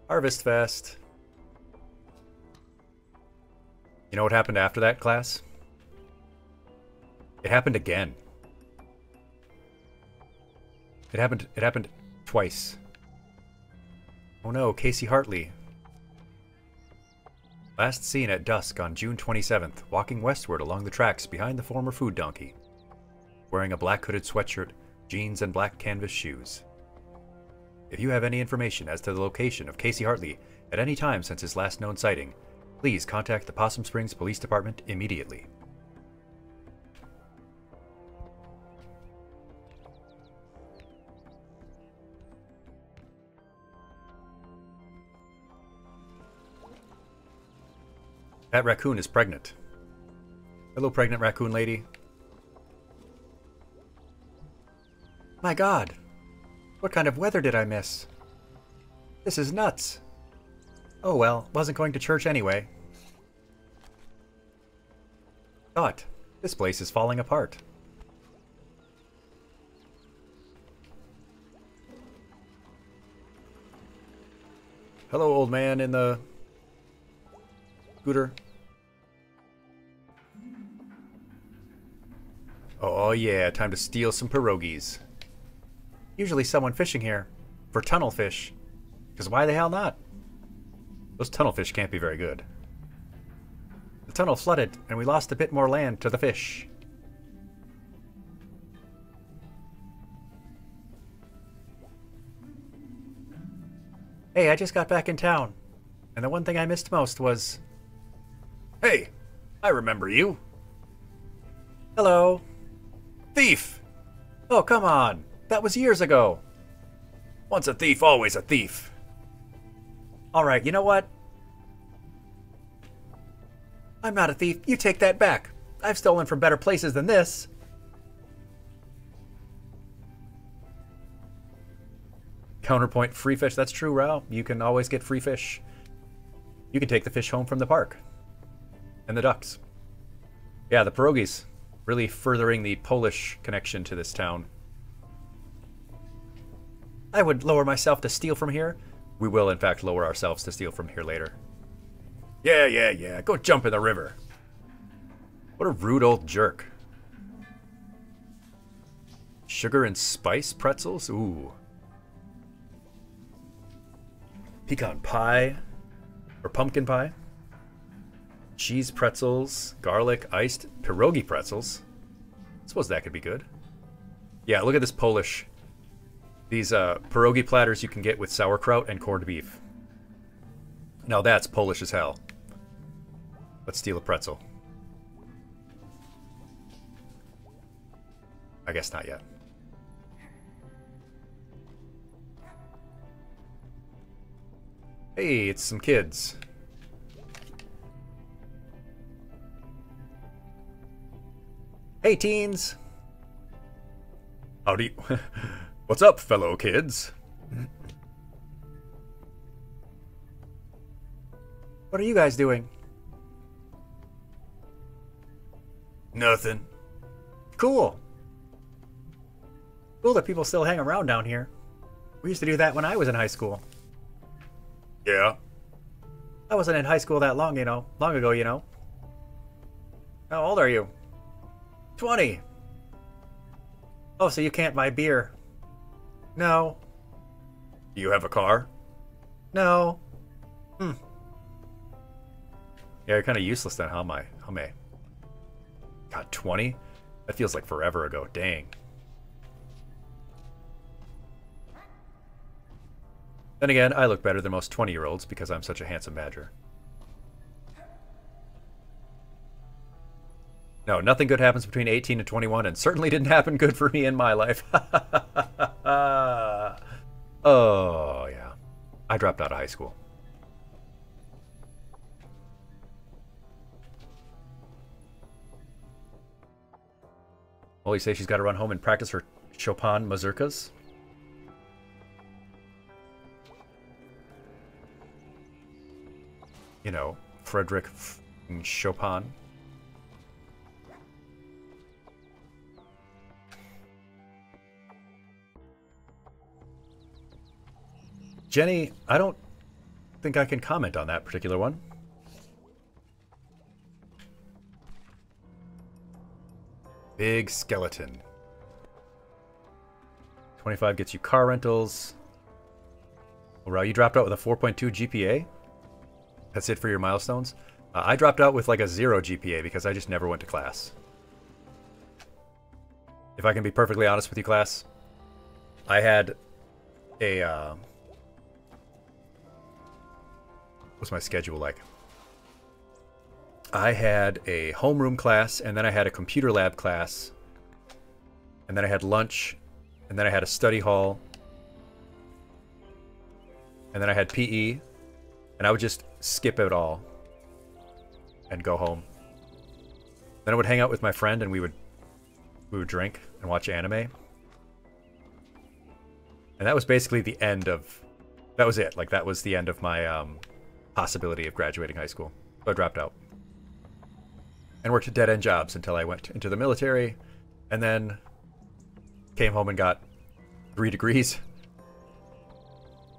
Harvest Fest. You know what happened after that, class? It happened again. It happened twice. Oh no, Casey Hartley. Last seen at dusk on June 27th, walking westward along the tracks behind the former food donkey, wearing a black hooded sweatshirt, jeans, and black canvas shoes. If you have any information as to the location of Casey Hartley at any time since his last known sighting, please contact the Possum Springs Police Department immediately. That raccoon is pregnant. Hello, pregnant raccoon lady. My God! What kind of weather did I miss? This is nuts. Oh well, wasn't going to church anyway. God, this place is falling apart. Hello, old man in the scooter. Oh yeah, time to steal some pierogies. Usually someone fishing here for tunnel fish. Because why the hell not? Those tunnel fish can't be very good. The tunnel flooded and we lost a bit more land to the fish. Hey, I just got back in town. And the one thing I missed most was... Hey, I remember you. Hello. Thief! Oh, come on. That was years ago. Once a thief, always a thief. Alright, you know what? I'm not a thief. You take that back. I've stolen from better places than this. Counterpoint, free fish. That's true, Rao. You can always get free fish. You can take the fish home from the park. And the ducks. Yeah, the pierogies. Really furthering the Polish connection to this town. I would lower myself to steal from here. We will, in fact, lower ourselves to steal from here later. Yeah. Go jump in the river. What a rude old jerk. Sugar and spice pretzels? Ooh. Pecan pie. Or pumpkin pie. Cheese pretzels. Garlic iced pierogi pretzels. I suppose that could be good. Yeah, look at this Polish. These pierogi platters you can get with sauerkraut and corned beef. Now that's Polish as hell. Let's steal a pretzel. I guess not yet. Hey, it's some kids. Hey, teens. Howdy. What's up, fellow kids? What are you guys doing? Nothing. Cool. Cool that people still hang around down here. We used to do that when I was in high school. Yeah. I wasn't in high school that long, you know. Long ago, you know. How old are you? 20. Oh, so you can't buy beer. No. Do you have a car? No. Hmm. Yeah, you're kind of useless then, huh, May? God, 20? That feels like forever ago. Dang. Then again, I look better than most 20-year-olds because I'm such a handsome badger. No, nothing good happens between 18 and 21, and certainly didn't happen good for me in my life. Oh, yeah. I dropped out of high school. Well, you say she's got to run home and practice her Chopin mazurkas? You know, Frederick Chopin. Jenny, I don't think I can comment on that particular one. Big skeleton. 25 gets you car rentals. Oh, wow, you dropped out with a 4.2 GPA? That's it for your milestones? I dropped out with like a 0 GPA because I just never went to class. If I can be perfectly honest with you, class, I had a... what's my schedule like? I had a homeroom class, and then I had a computer lab class, and then I had lunch, and then I had a study hall, and then I had PE, and I would just skip it all and go home. Then I would hang out with my friend, and we would drink and watch anime. And that was basically the end of... that was it. Like, that was the end of my possibility of graduating high school. So I dropped out. And worked dead-end jobs until I went into the military, and then came home and got 3 degrees.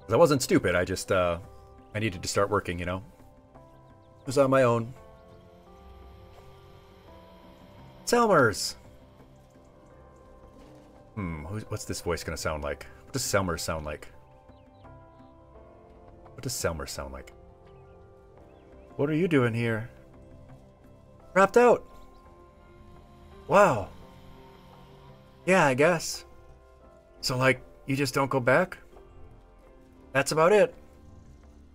'Cause I wasn't stupid, I just, I needed to start working, you know? It was on my own. Selmers! What's this voice gonna sound like? What does Selmers sound like? What does Selmers sound like? What are you doing here? Dropped out. Wow. Yeah, I guess. So, like, you just don't go back? That's about it.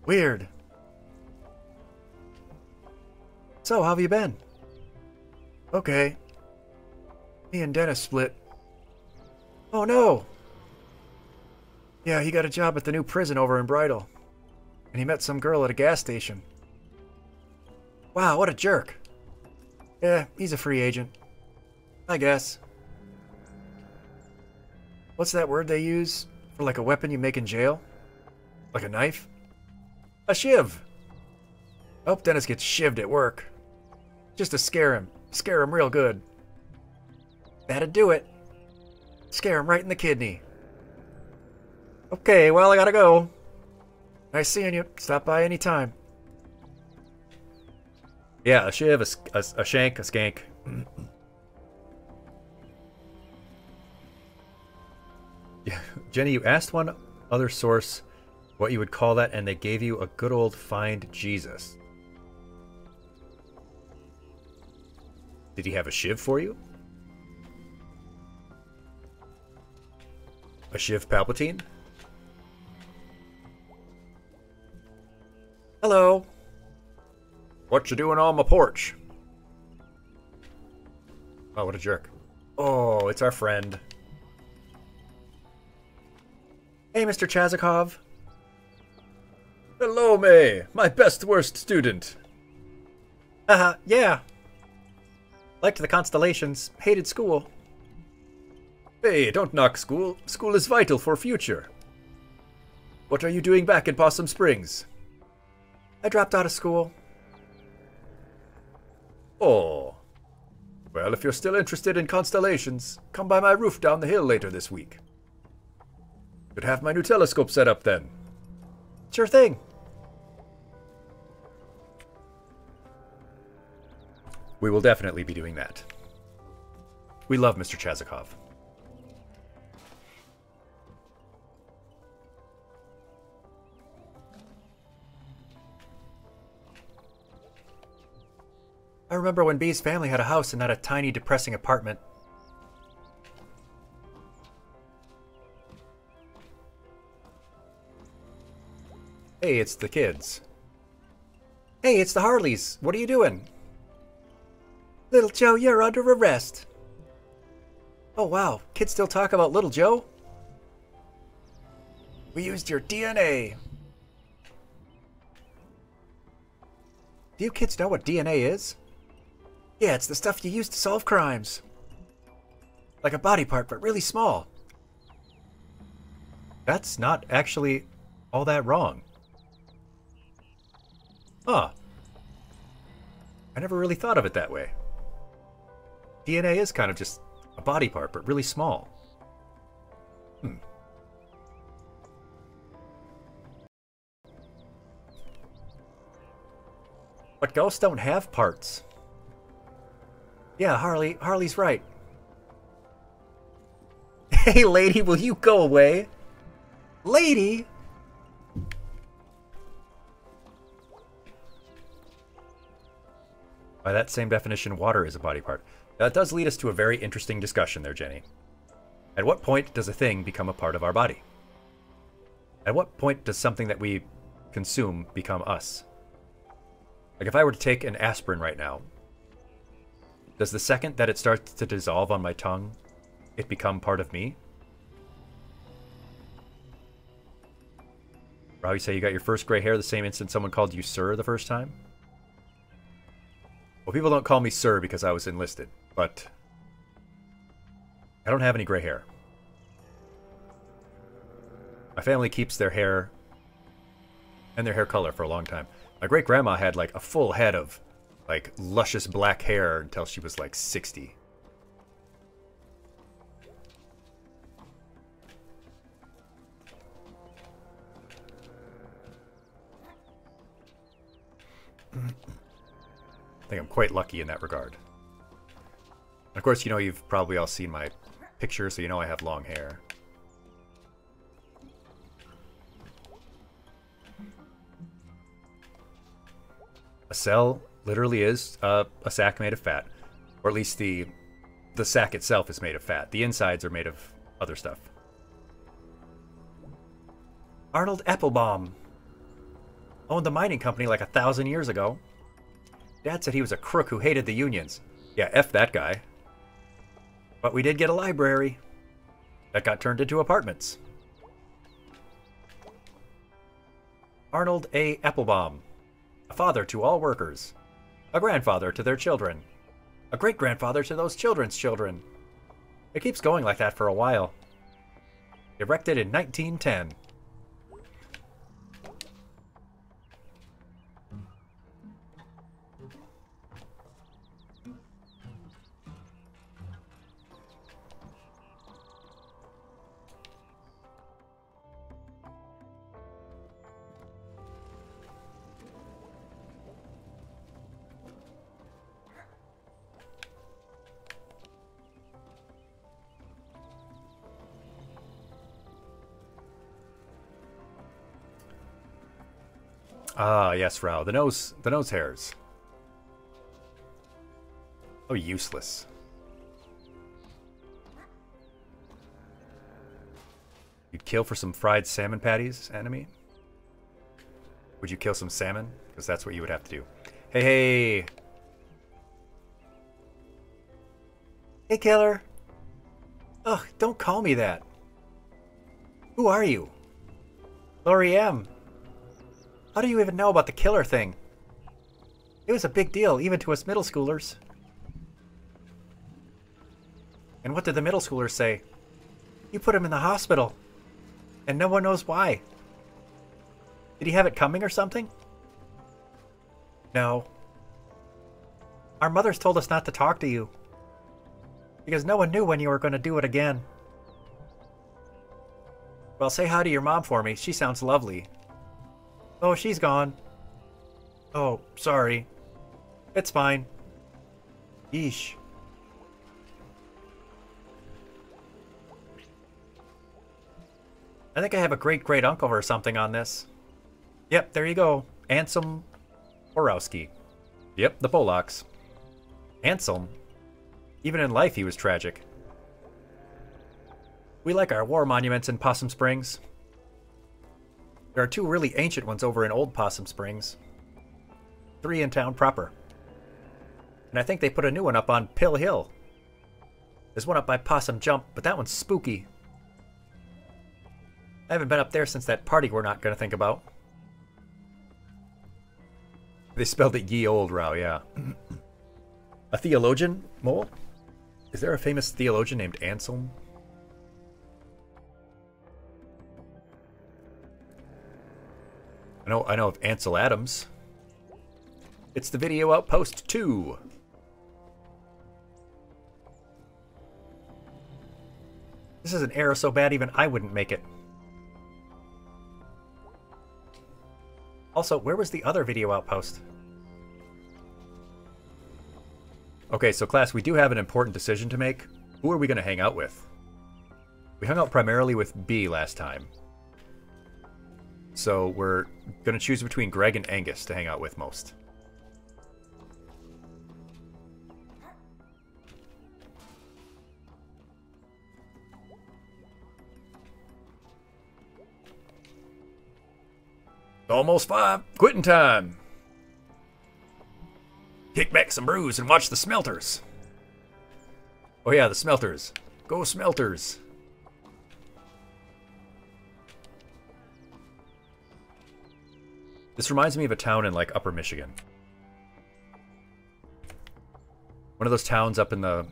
Weird. So, how have you been? Okay. Me and Dennis split. Oh, no. Yeah, he got a job at the new prison over in Bridal. And he met some girl at a gas station. Wow, what a jerk. Yeah, he's a free agent. I guess. What's that word they use for like a weapon you make in jail? Like a knife? A shiv! I hope Dennis gets shivved at work. Just to scare him. Scare him real good. That'd do it. Scare him right in the kidney. Okay, well, I gotta go. Nice seeing you. Stop by anytime. Yeah, a shiv, a shank, a skank. Yeah, Jenny, you asked one other source what you would call that, and they gave you a good old find Jesus. Did he have a shiv for you? A shiv Palpatine? Hello. What you doing on my porch? Oh, what a jerk. Oh, it's our friend. Hey, Mr. Chazikov. Hello, May. My best worst student. Haha, yeah. Liked the constellations. Hated school. Hey, don't knock school. School is vital for future. What are you doing back in Possum Springs? I dropped out of school. Oh. Well, if you're still interested in constellations, come by my roof down the hill later this week. Could have my new telescope set up then. Sure thing. We will definitely be doing that. We love Mr. Chazikov. I remember when B's family had a house and not a tiny, depressing apartment. Hey, it's the kids. Hey, it's the Harleys. What are you doing? Little Joe, you're under arrest. Oh, wow. Kids still talk about Little Joe? We used your DNA. Do you kids know what DNA is? Yeah, it's the stuff you use to solve crimes. Like a body part, but really small. That's not actually all that wrong. Huh. I never really thought of it that way. DNA is kind of just a body part, but really small. But ghosts don't have parts. Yeah, Harley's right. Hey, lady, will you go away? Lady? By that same definition, water is a body part. That does lead us to a very interesting discussion there, Jenny. At what point does a thing become a part of our body? At what point does something that we consume become us? Like if I were to take an aspirin right now, does the second that it starts to dissolve on my tongue, it become part of me? Or how you say you got your first gray hair the same instant someone called you sir the first time? Well, people don't call me sir because I was enlisted, but I don't have any gray hair. My family keeps their hair and their hair color for a long time. My great-grandma had like a full head of like luscious black hair until she was like 60. I think I'm quite lucky in that regard. And of course, you know, you've probably all seen my picture, so you know I have long hair. A cell literally is a sack made of fat. Or at least the sack itself is made of fat. The insides are made of other stuff. Arnold Applebaum owned the mining company like 1,000 years ago. Dad said he was a crook who hated the unions. Yeah, F that guy. But we did get a library. That got turned into apartments. Arnold A. Applebaum. A father to all workers. A grandfather to their children. A great-grandfather to those children's children. It keeps going like that for a while. Erected in 1910. Ah, yes, Rao. The nose hairs. Oh, useless. You'd kill for some fried salmon patties, enemy? Would you kill some salmon? Because that's what you would have to do. Hey, hey! Hey, killer! Ugh, don't call me that. Who are you? Lori M. How do you even know about the killer thing? It was a big deal, even to us middle schoolers. And what did the middle schoolers say? You put him in the hospital. And no one knows why. Did he have it coming or something? No. Our mothers told us not to talk to you. Because no one knew when you were going to do it again. Well, say hi to your mom for me. She sounds lovely. Oh, she's gone. Oh, sorry. It's fine. Yeesh. I think I have a great-great-uncle or something on this. Yep, there you go. Ansem Borowski. Yep, the Polacks. Anselm? Even in life, he was tragic. We like our war monuments in Possum Springs. There are 2 really ancient ones over in Old Possum Springs. 3 in town proper. And I think they put a new one up on Pill Hill. There's one up by Possum Jump, but that one's spooky. I haven't been up there since that party we're not going to think about. They spelled it ye old, Rao, yeah. A theologian, Mole? Is there a famous theologian named Anselm? I know of Ansel Adams. It's the Video Outpost 2. This is an error so bad even I wouldn't make it. Also, where was the other Video Outpost? Okay, so class, we do have an important decision to make. Who are we going to hang out with? We hung out primarily with B last time. So we're going to choose between Greg and Angus to hang out with most. Almost 5. Quitting time. Kick back some brews and watch the Smelters. Oh yeah, the Smelters. Go Smelters. This reminds me of a town in like Upper Michigan. One of those towns up in the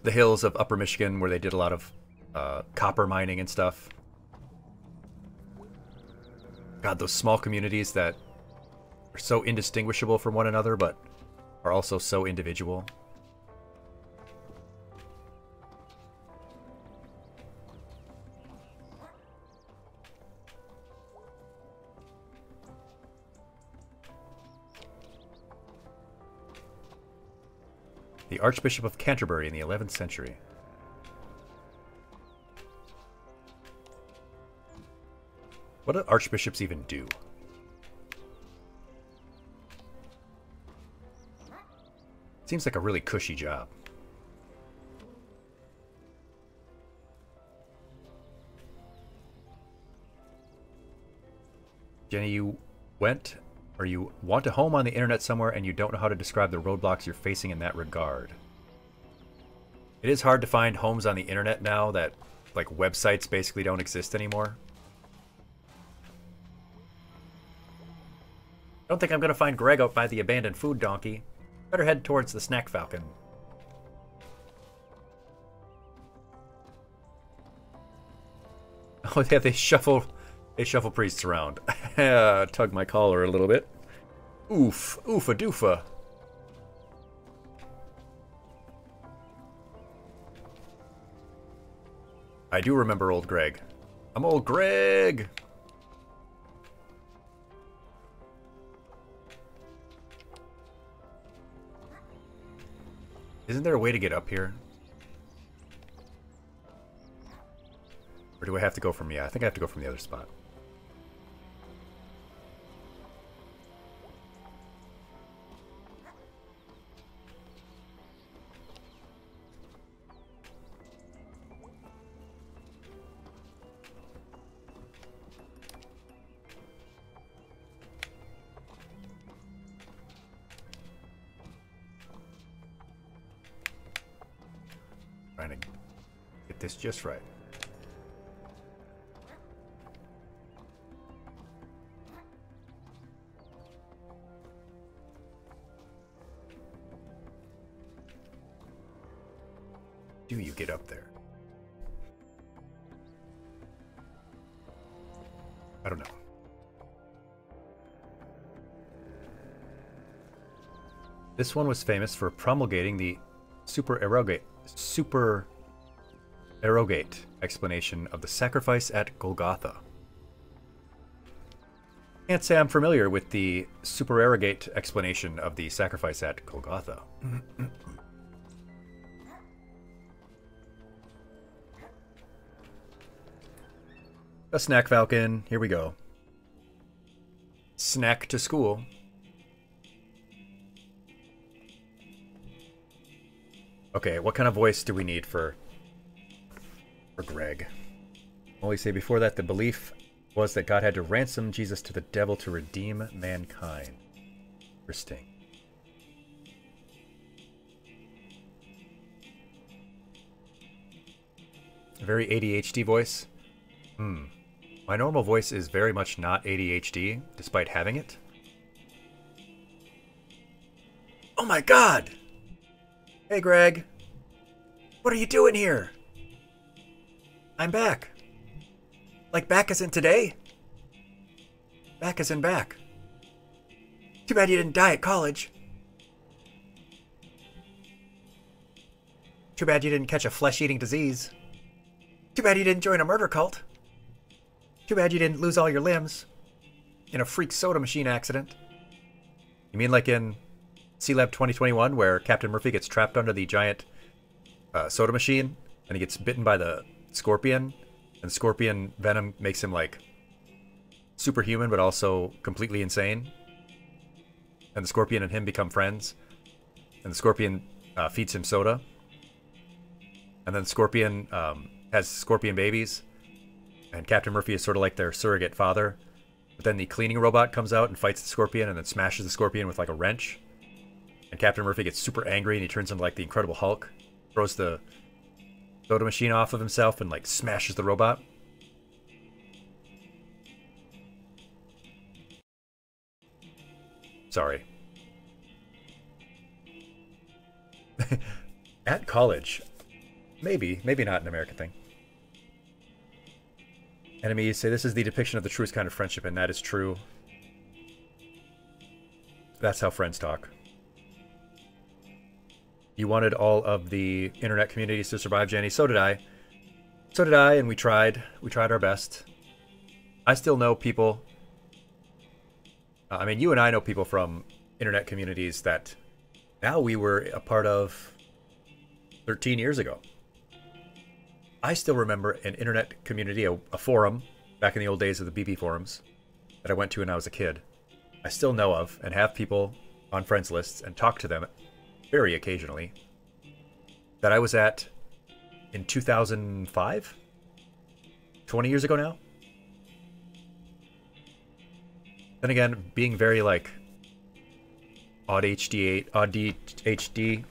hills of Upper Michigan where they did a lot of copper mining and stuff. God, those small communities that are so indistinguishable from one another, but are also so individual. The Archbishop of Canterbury in the 11th century. What do archbishops even do? Seems like a really cushy job. Jenny, you went, or you want a home on the internet somewhere and you don't know how to describe the roadblocks you're facing in that regard. It is hard to find homes on the internet now that, like, websites basically don't exist anymore. Don't think I'm gonna find Greg out by the abandoned food donkey. Better head towards the snack falcon. Oh yeah, they shuffle priests around. Tug my collar a little bit. Oof, oofa doofa. I do remember old Greg. I'm old Greg! Isn't there a way to get up here? Or do I have to go from... Yeah, I think I have to go from the other spot. Trying to get this just right. Do you get up there? I don't know. This one was famous for promulgating the super erogate explanation of the sacrifice at Golgotha. Can't say I'm familiar with the supererogate explanation of the sacrifice at Golgotha. A snack falcon, here we go. Snack to school. Okay, what kind of voice do we need for Greg? Only say before that the belief was that God had to ransom Jesus to the devil to redeem mankind. Interesting. A very ADHD voice? My normal voice is very much not ADHD, despite having it. Oh my god! Hey Greg! What are you doing here? I'm back. Like back as in today? Back as in back. Too bad you didn't die at college. Too bad you didn't catch a flesh-eating disease. Too bad you didn't join a murder cult. Too bad you didn't lose all your limbs in a freak soda machine accident. You mean like in C-Lab 2021 where Captain Murphy gets trapped under the giant soda machine and he gets bitten by the scorpion, and scorpion venom makes him like superhuman but also completely insane, and the scorpion and him become friends, and the scorpion feeds him soda, and then the scorpion has scorpion babies, and Captain Murphy is sort of like their surrogate father. But then the cleaning robot comes out and fights the scorpion and then smashes the scorpion with like a wrench, and Captain Murphy gets super angry and he turns into like the Incredible Hulk, throws the soda machine off of himself and like smashes the robot. Sorry. At college. Maybe not an American thing. Enemies say this is the depiction of the truest kind of friendship, and that is true. That's how friends talk. You wanted all of the internet communities to survive, Jenny. So did I. So did I, and we tried. We tried our best. I still know people. I mean, you and I know people from internet communities that now we were a part of 13 years ago. I still remember an internet community, a forum, back in the old days of the BB forums, that I went to when I was a kid. I still know of and have people on friends lists and talk to them very occasionally, that I was at in 2005? 20 years ago now? Then again, being very like odd HD,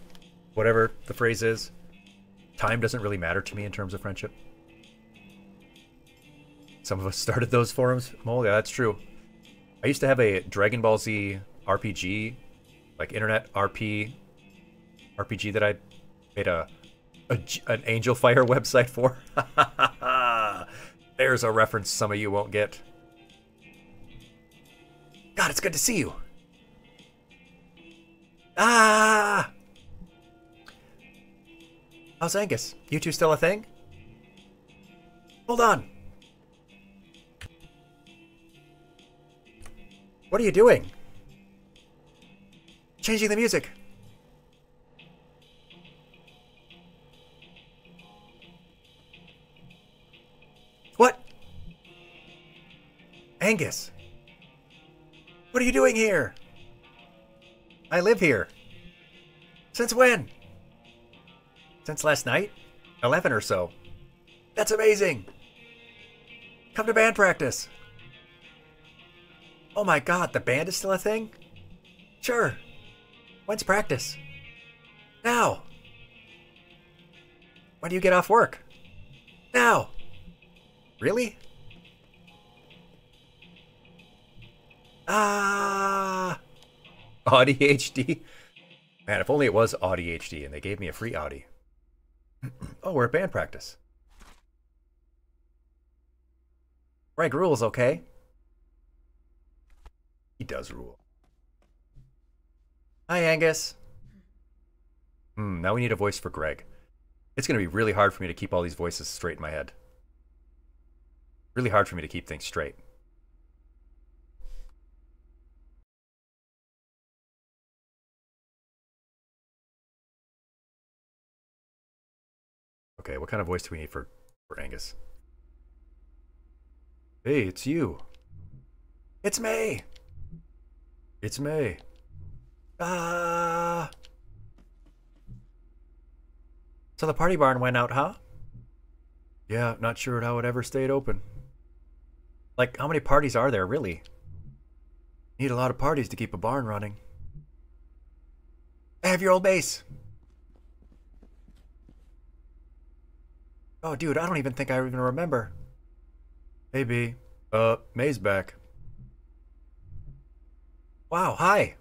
whatever the phrase is, time doesn't really matter to me in terms of friendship. Some of us started those forums. Oh, yeah, that's true. I used to have a Dragon Ball Z RPG, like internet RPG that I made an Angel Fire website for. There's a reference some of you won't get. God, it's good to see you. Ah! How's Angus? You two still a thing? Hold on. What are you doing? Changing the music. What? Angus. What are you doing here? I live here. Since when? Since last night? 11 or so. That's amazing. Come to band practice. Oh my god, the band is still a thing? Sure. When's practice? Now. When do you get off work? Now. Really? Ah. Audi HD? Man, if only it was Audi HD and they gave me a free Audi. Oh, we're at band practice. Greg rules, okay? He does rule. Hi, Angus. Now we need a voice for Greg. It's going to be really hard for me to keep all these voices straight in my head. Really hard for me to keep things straight. Okay, what kind of voice do we need for Angus? Hey, it's you. It's May. It's May. Ah. So the party barn went out, huh? Yeah, not sure how it ever stayed open. Like, how many parties are there, really? Need a lot of parties to keep a barn running. I have your old bass. Oh, dude, I don't even think I even remember. Hey, B. May's back. Wow, hi.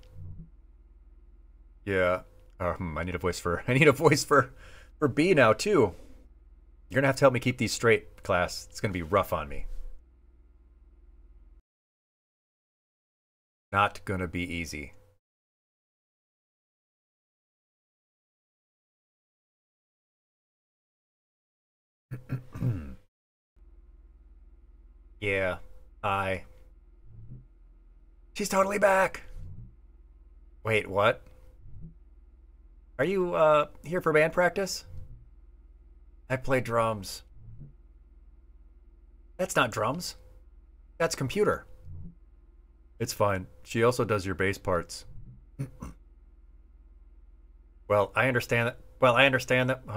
Yeah. I need a voice for B now too. You're gonna have to help me keep these straight, class. It's gonna be rough on me. Not gonna be easy. Yeah. Hi. She's totally back. Wait, what? Are you here for band practice? I play drums. That's not drums. That's computer. It's fine. She also does your bass parts. Well, I understand that. How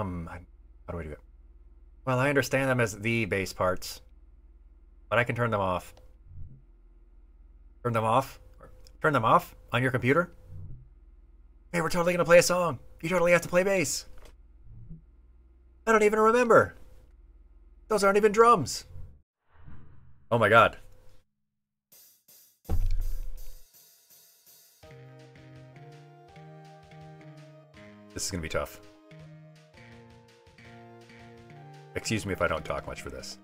do I do it? Well, I understand them as the bass parts, but I can turn them off. Turn them off? Turn them off on your computer? Hey, we're totally gonna play a song. You totally have to play bass. I don't even remember. Those aren't even drums. Oh my god. This is gonna be tough. Excuse me if I don't talk much for this.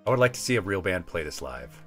I would like to see a real band play this live.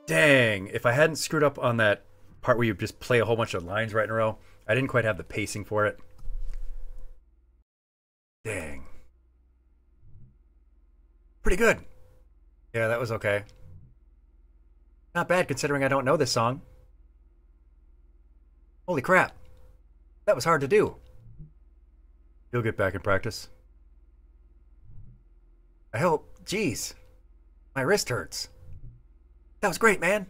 Dang, if I hadn't screwed up on that part where you just play a whole bunch of lines right in a row, I didn't quite have the pacing for it. Dang. Pretty good. Yeah, that was okay. Not bad considering I don't know this song. Holy crap. That was hard to do. You'll get back in practice. I hope. Jeez. My wrist hurts. That was great, man.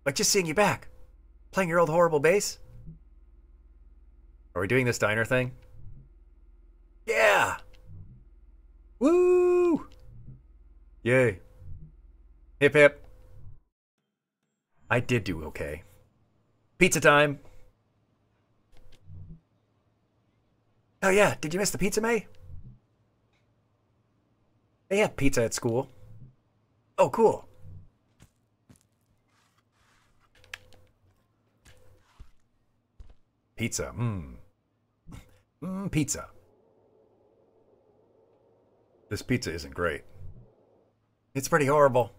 Like just seeing you back. Playing your old horrible bass. Are we doing this diner thing? Yeah! Woo! Yay. Hip hip. I did do okay. Pizza time. Oh yeah, did you miss the pizza, May? They have pizza at school. Oh, cool. Pizza. Pizza. This pizza isn't great. It's pretty horrible.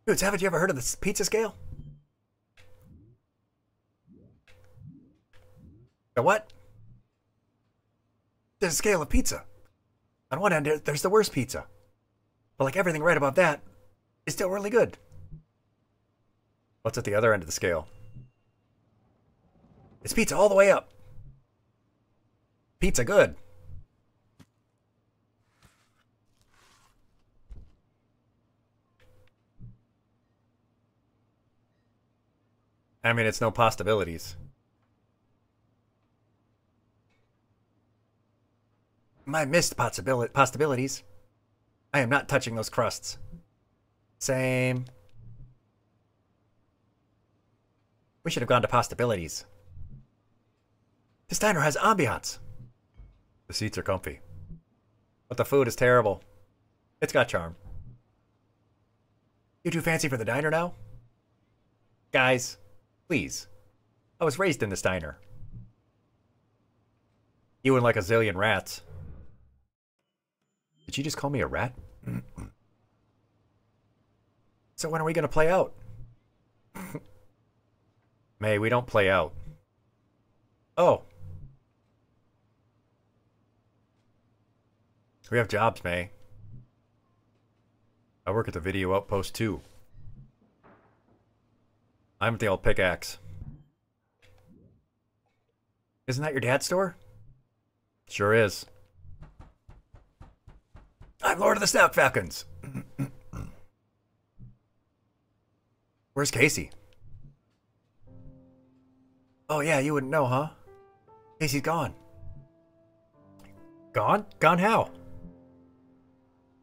Dudes, haven't you ever heard of this pizza scale? The what? There's a scale of pizza. On one end, there's the worst pizza. But like everything right above that is still really good. What's at the other end of the scale? It's pizza all the way up. Pizza good. I mean, it's no possibilities. My missed possibilities. I am not touching those crusts. Same. We should have gone to possibilities. This diner has ambiance. The seats are comfy. But the food is terrible. It's got charm. You too fancy for the diner now? Guys, please. I was raised in this diner. You and like a zillion rats. Did you just call me a rat? So when are we going to play out? May, we don't play out. Oh. We have jobs, May. I work at the video outpost too. I'm at the old pickaxe. Isn't that your dad's store? Sure is. I'm Lord of the Snout Falcons. Where's Casey? Oh yeah, you wouldn't know, huh? Casey's gone. Gone? Gone how?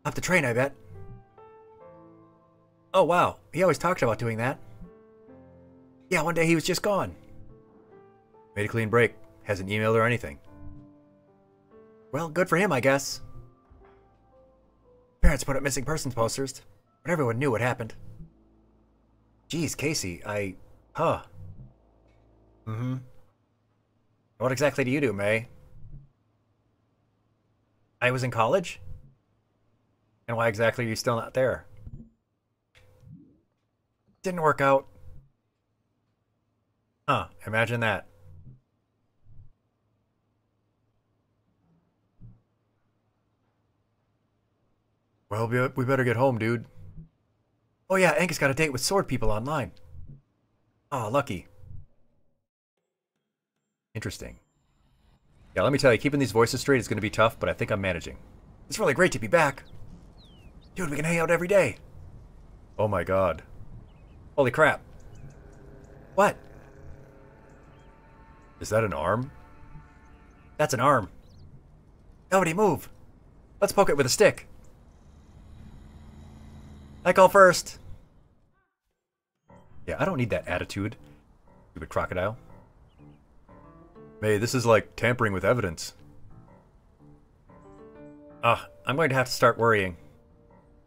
Off the train, I bet. Oh wow, he always talked about doing that. Yeah, one day he was just gone. Made a clean break. Hasn't emailed or anything. Well, good for him, I guess. Parents put up missing persons posters, but everyone knew what happened. Geez, Casey, Huh. Mm-hmm. What exactly do you do, May? I was in college? And why exactly are you still not there? Didn't work out. Huh, imagine that. Well, we better get home, dude. Oh yeah, Angus got a date with sword people online. Aw, lucky. Interesting. Yeah, let me tell you, keeping these voices straight is going to be tough, but I think I'm managing. It's really great to be back. Dude, we can hang out every day. Oh my god. Holy crap. What? Is that an arm? That's an arm. Nobody move. Let's poke it with a stick. I call first. Yeah, I don't need that attitude. Stupid crocodile. May, this is like tampering with evidence. I'm going to have to start worrying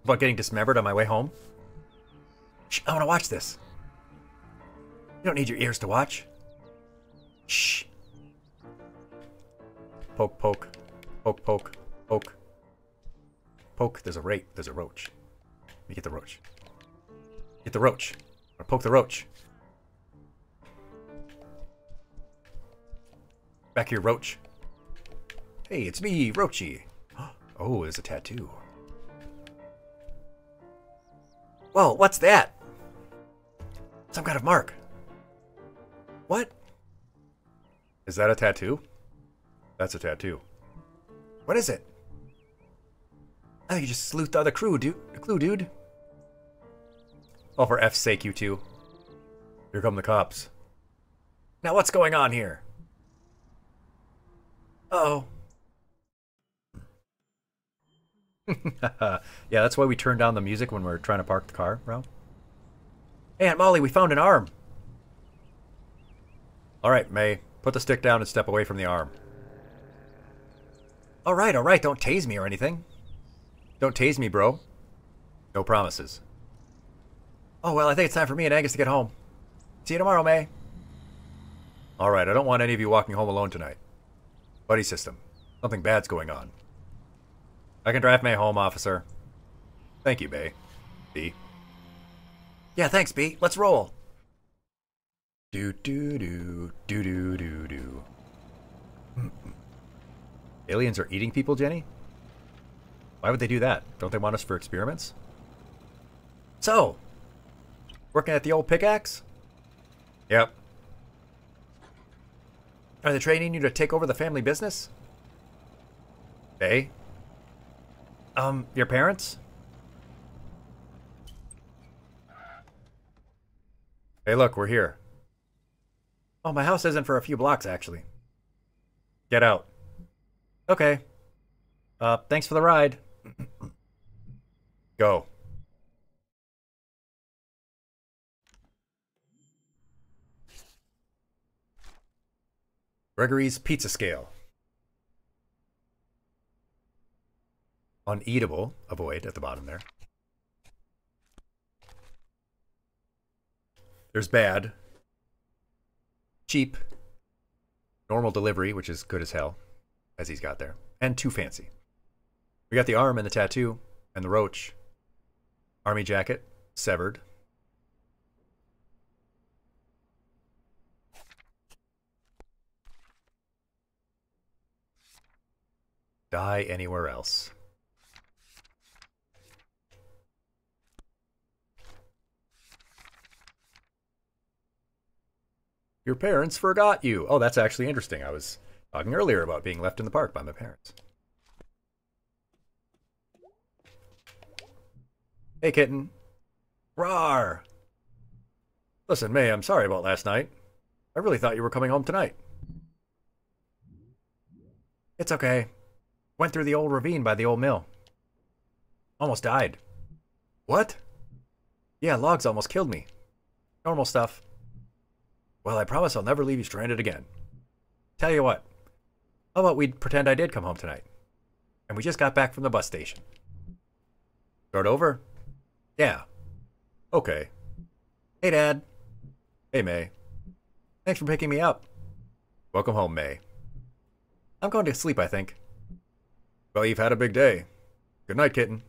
about getting dismembered on my way home. Shh, I want to watch this. You don't need your ears to watch. Shh. Poke, poke. Poke, poke. Poke. Poke. There's a roach. Let me get the roach. Get the roach. Or poke the roach. Back here, roach. Hey, it's me, Roachy. Oh, there's a tattoo. Whoa, what's that? Some kind of mark. What? Is that a tattoo? That's a tattoo. What is it? I think you just sleuthed out the clue, dude. Oh, for F's sake, you two. Here come the cops. Now what's going on here? Uh-oh. Yeah, that's why we turn down the music when we're trying to park the car, bro. Hey, Aunt Molly, we found an arm. Alright, May. Put the stick down and step away from the arm. Alright, don't tase me or anything. Don't tase me, bro. No promises. Oh, well, I think it's time for me and Angus to get home. See you tomorrow, May. Alright, I don't want any of you walking home alone tonight. Buddy system. Something bad's going on. I can drive May home, officer. Thank you, May. B. Yeah, thanks, B. Let's roll. Do. Aliens are eating people, Jenny? Why would they do that? Don't they want us for experiments? So, working at the old pickaxe? Yep. Are they training you to take over the family business? Hey? Your parents? Hey, look, we're here. Oh, my house isn't for a few blocks, actually. Get out. Okay. Thanks for the ride. Go. Gregory's Pizza Scale. Uneatable. Avoid at the bottom there. There's bad. Cheap. Normal delivery, which is good as hell, as he's got there. And too fancy. We got the arm and the tattoo and the roach. Army jacket. Severed. Die anywhere else. Your parents forgot you. Oh, that's actually interesting. I was talking earlier about being left in the park by my parents. Hey, kitten. Rawr! Listen, May, I'm sorry about last night. I really thought you were coming home tonight. It's okay. Went through the old ravine by the old mill. Almost died. What? Yeah, logs almost killed me. Normal stuff. Well, I promise I'll never leave you stranded again. Tell you what. How about we pretend I did come home tonight? And we just got back from the bus station. Start over? Yeah. Okay. Hey, Dad. Hey, May. Thanks for picking me up. Welcome home, May. I'm going to sleep, I think. Well, you've had a big day. Good night, kitten.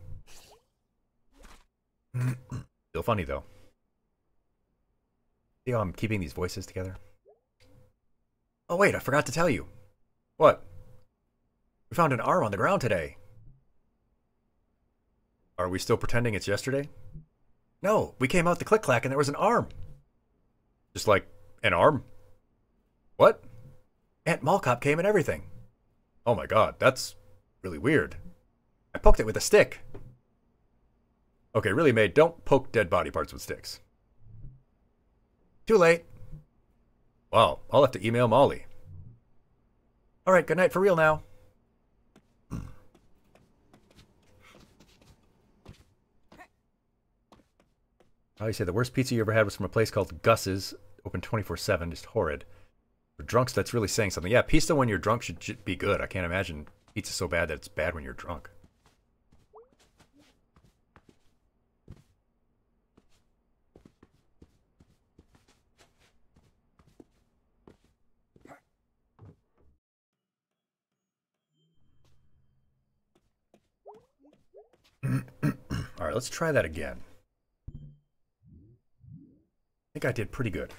Still funny, though. See how I'm keeping these voices together? Oh, wait, I forgot to tell you. What? We found an arm on the ground today. Are we still pretending it's yesterday? No, we came out the click-clack and there was an arm. Just like an arm? What? Aunt Malcop came and everything. Oh my god, that's really weird. I poked it with a stick. Okay, really, May, don't poke dead body parts with sticks. Too late. Wow, I'll have to email Molly. Alright, good night for real now. Oh, you say the worst pizza you ever had was from a place called Gus's, open 24/7, just horrid. For drunks, that's really saying something. Yeah, pizza when you're drunk should be good. I can't imagine pizza so bad that it's bad when you're drunk. Alright, let's try that again. I think I did pretty good.